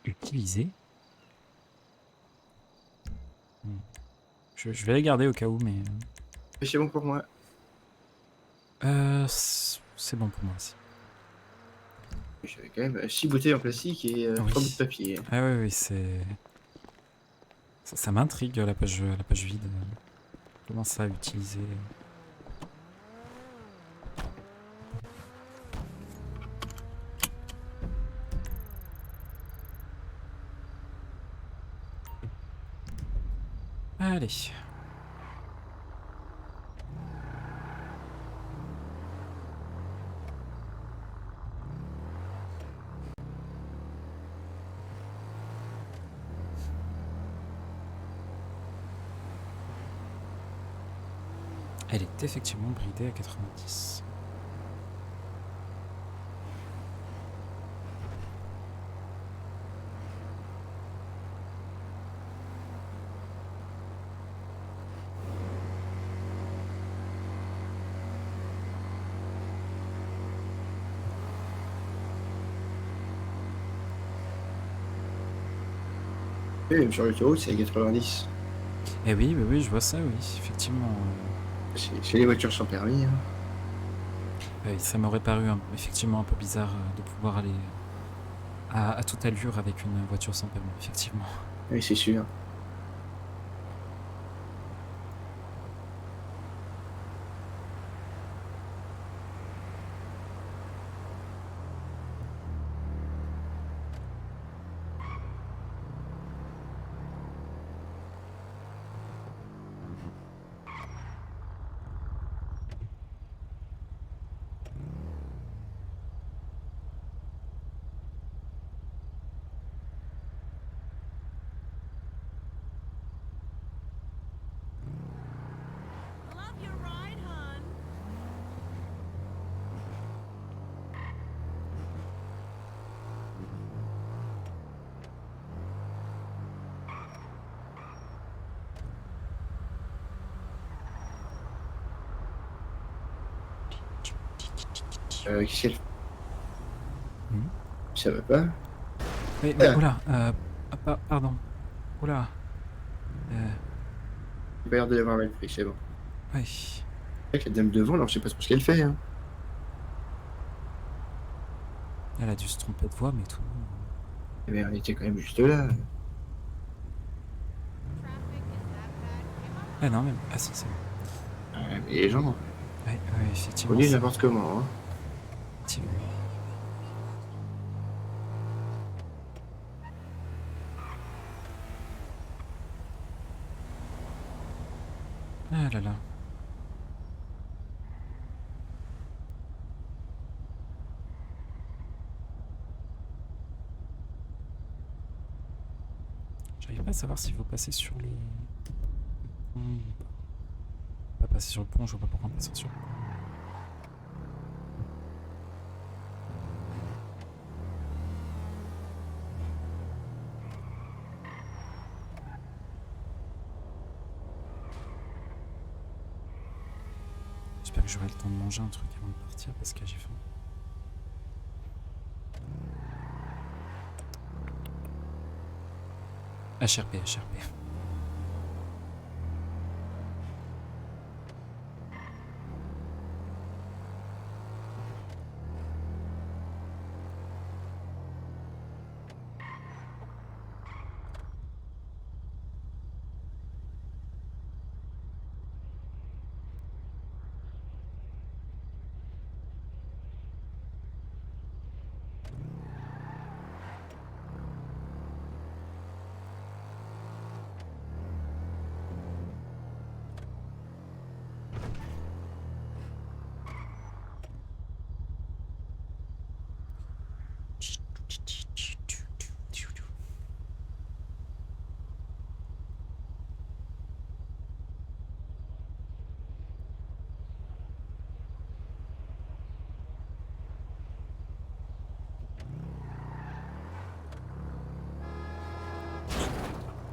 Utiliser. Je vais les garder au cas où, mais. Mais c'est bon pour moi. C'est bon pour moi aussi. J'avais quand même 6 bouteilles en plastique et Oui. 3 bouts de papier. Ah oui, oui, c'est. Ça m'intrigue la page vide. Comment ça utiliser. Allez. Elle est effectivement bridée à 90. Oui, même sur l'autoroute, c'est à 90. Eh oui, oui, oui, je vois ça, oui, effectivement. C'est les voitures sans permis. Hein. Ça m'aurait paru effectivement un peu bizarre de pouvoir aller à toute allure avec une voiture sans permis, effectivement. Oui, c'est sûr. Love your ride, hon. Qu'est-ce qu'elle fait? Mhm. Ça va pas? Mais oula, pardon. Oula. J'ai pas l'air de l'avoir mal pris, c'est bon. Ouais. C'est vrai que la dame devant, alors je sais pas trop ce qu'elle fait. Hein. Elle a dû se tromper de voix, mais tout. Eh bien, on était quand même juste là. Traffic is that bad. Ah non, même. Ah si, c'est bon. Mais les gens, Ouais, ouais, effectivement. on dit c'est- n'importe comment. Hein. effectivement. Ah là là. J'arrive pas à savoir s'il faut passer sur le pont ou pas. Pas passer sur le pont, je vois pas pourquoi on passe sur le pont. J'espère que j'aurai le temps de manger un truc avant de partir parce que j'ai faim. HRP, HRP.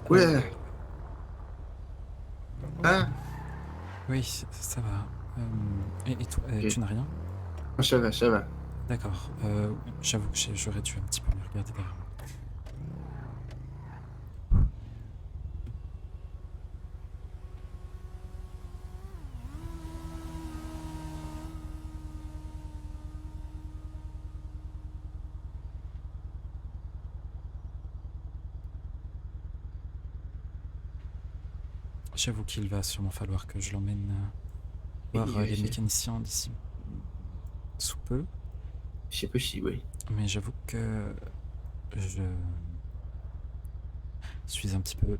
Ouais. Hein? Oui, ça va. Et toi, Ok. tu n'as rien? Ça va, ça va. D'accord. J'avoue que j'aurais dû un petit peu me regarder derrière moi. J'avoue qu'il va sûrement falloir que je l'emmène voir Oui, les mécaniciens d'ici sous peu. c'est possible, oui. Mais j'avoue que je suis un petit peu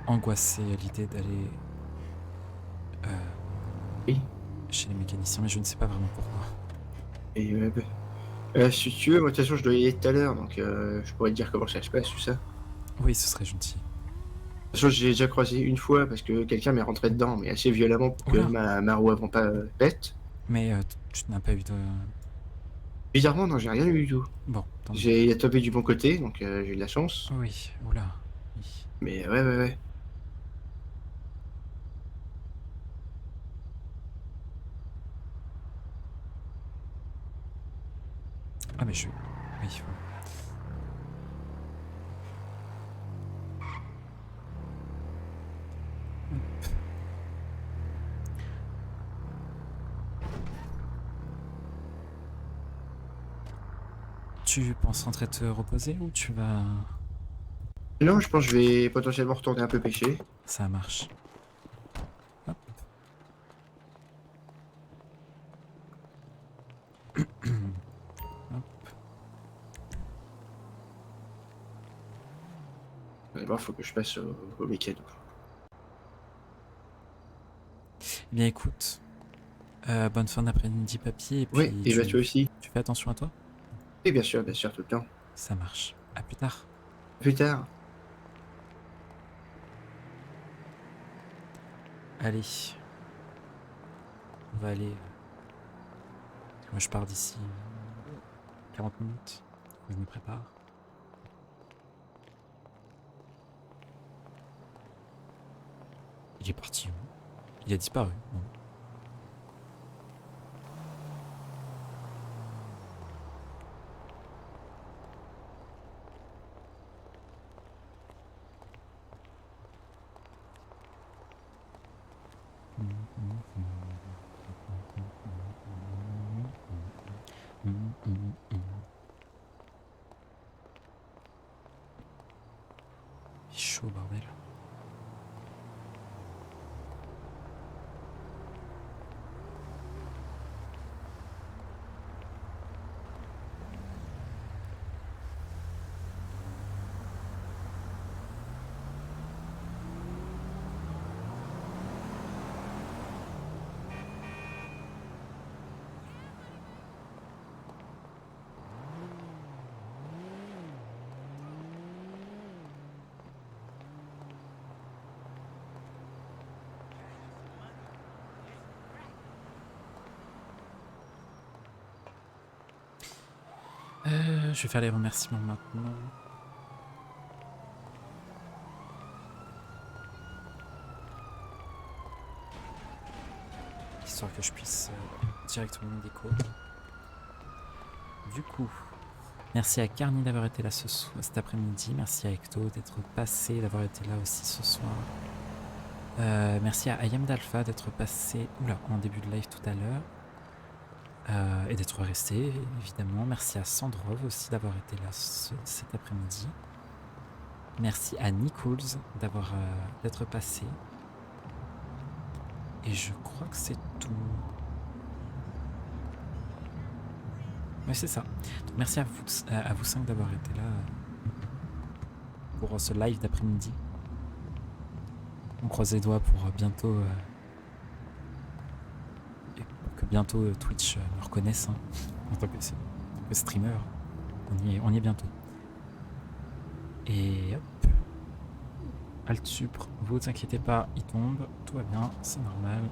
angoissé à l'idée d'aller Oui. chez les mécaniciens, mais je ne sais pas vraiment pourquoi. Et si tu veux, moi de toute façon, je dois y aller tout à l'heure, donc je pourrais te dire comment ça se passe, tout ça. De Oui, ce serait gentil. toute façon, j'ai déjà croisé une fois parce que quelqu'un m'est rentré dedans, mais assez violemment pour que Oula. ma roue avant pas pète. Mais tu n'as pas eu de... Bizarrement, non, j'ai rien eu du tout. Bon, tant mieux. J'ai topé du bon côté, donc j'ai eu de la chance. Oui, oula. Oui. Mais ouais. Ah mais je... Oui, voilà. Tu penses rentrer te reposer ou tu vas... Non, je pense que je vais potentiellement retourner un peu pêcher. Ça marche. Hop. Hop. Vous allez voir, faut que je passe au week-end. Eh bien écoute, bonne fin d'après-midi papy, et puis Oui, et bah toi aussi. tu fais attention à toi. Et bien sûr, tout le temps. Ça marche. À plus tard. Plus tard. Allez. On va aller... Moi je pars d'ici 40 minutes. Je me prépare. Il est parti où? Il a disparu. Bon. Il est chaud, bordel. Je vais faire les remerciements maintenant. Histoire que je puisse directement déco. Du coup, merci à Carny d'avoir été là cet après-midi. Merci à Ecto d'être passé, d'avoir été là aussi ce soir. Merci à Ayam d'Alpha d'être passé en début de live tout à l'heure. Et d'être resté, évidemment. Merci à Sandrov aussi d'avoir été là cet après-midi. Merci à Nichols d'être passé. Et je crois que c'est tout. Ouais, c'est ça. Donc, merci à vous 5 d'avoir été là pour ce live d'après-midi. On croise les doigts pour bientôt... que bientôt Twitch me reconnaisse en tant que streamer. On y est bientôt. Et hop. Alt Supre, vous inquiétez pas, il tombe, tout va bien, c'est normal.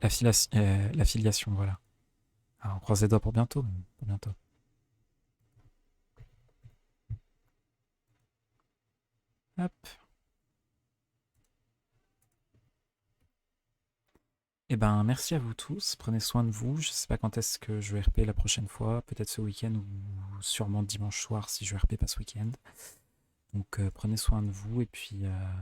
La filiation, voilà. Alors, on croise les doigts pour bientôt. Pour bientôt. Hop. Eh ben, merci à vous tous. Prenez soin de vous. Je sais pas quand est-ce que je vais RP la prochaine fois. Peut-être ce week-end ou sûrement dimanche soir si je RP pas ce week-end. Donc, prenez soin de vous et puis...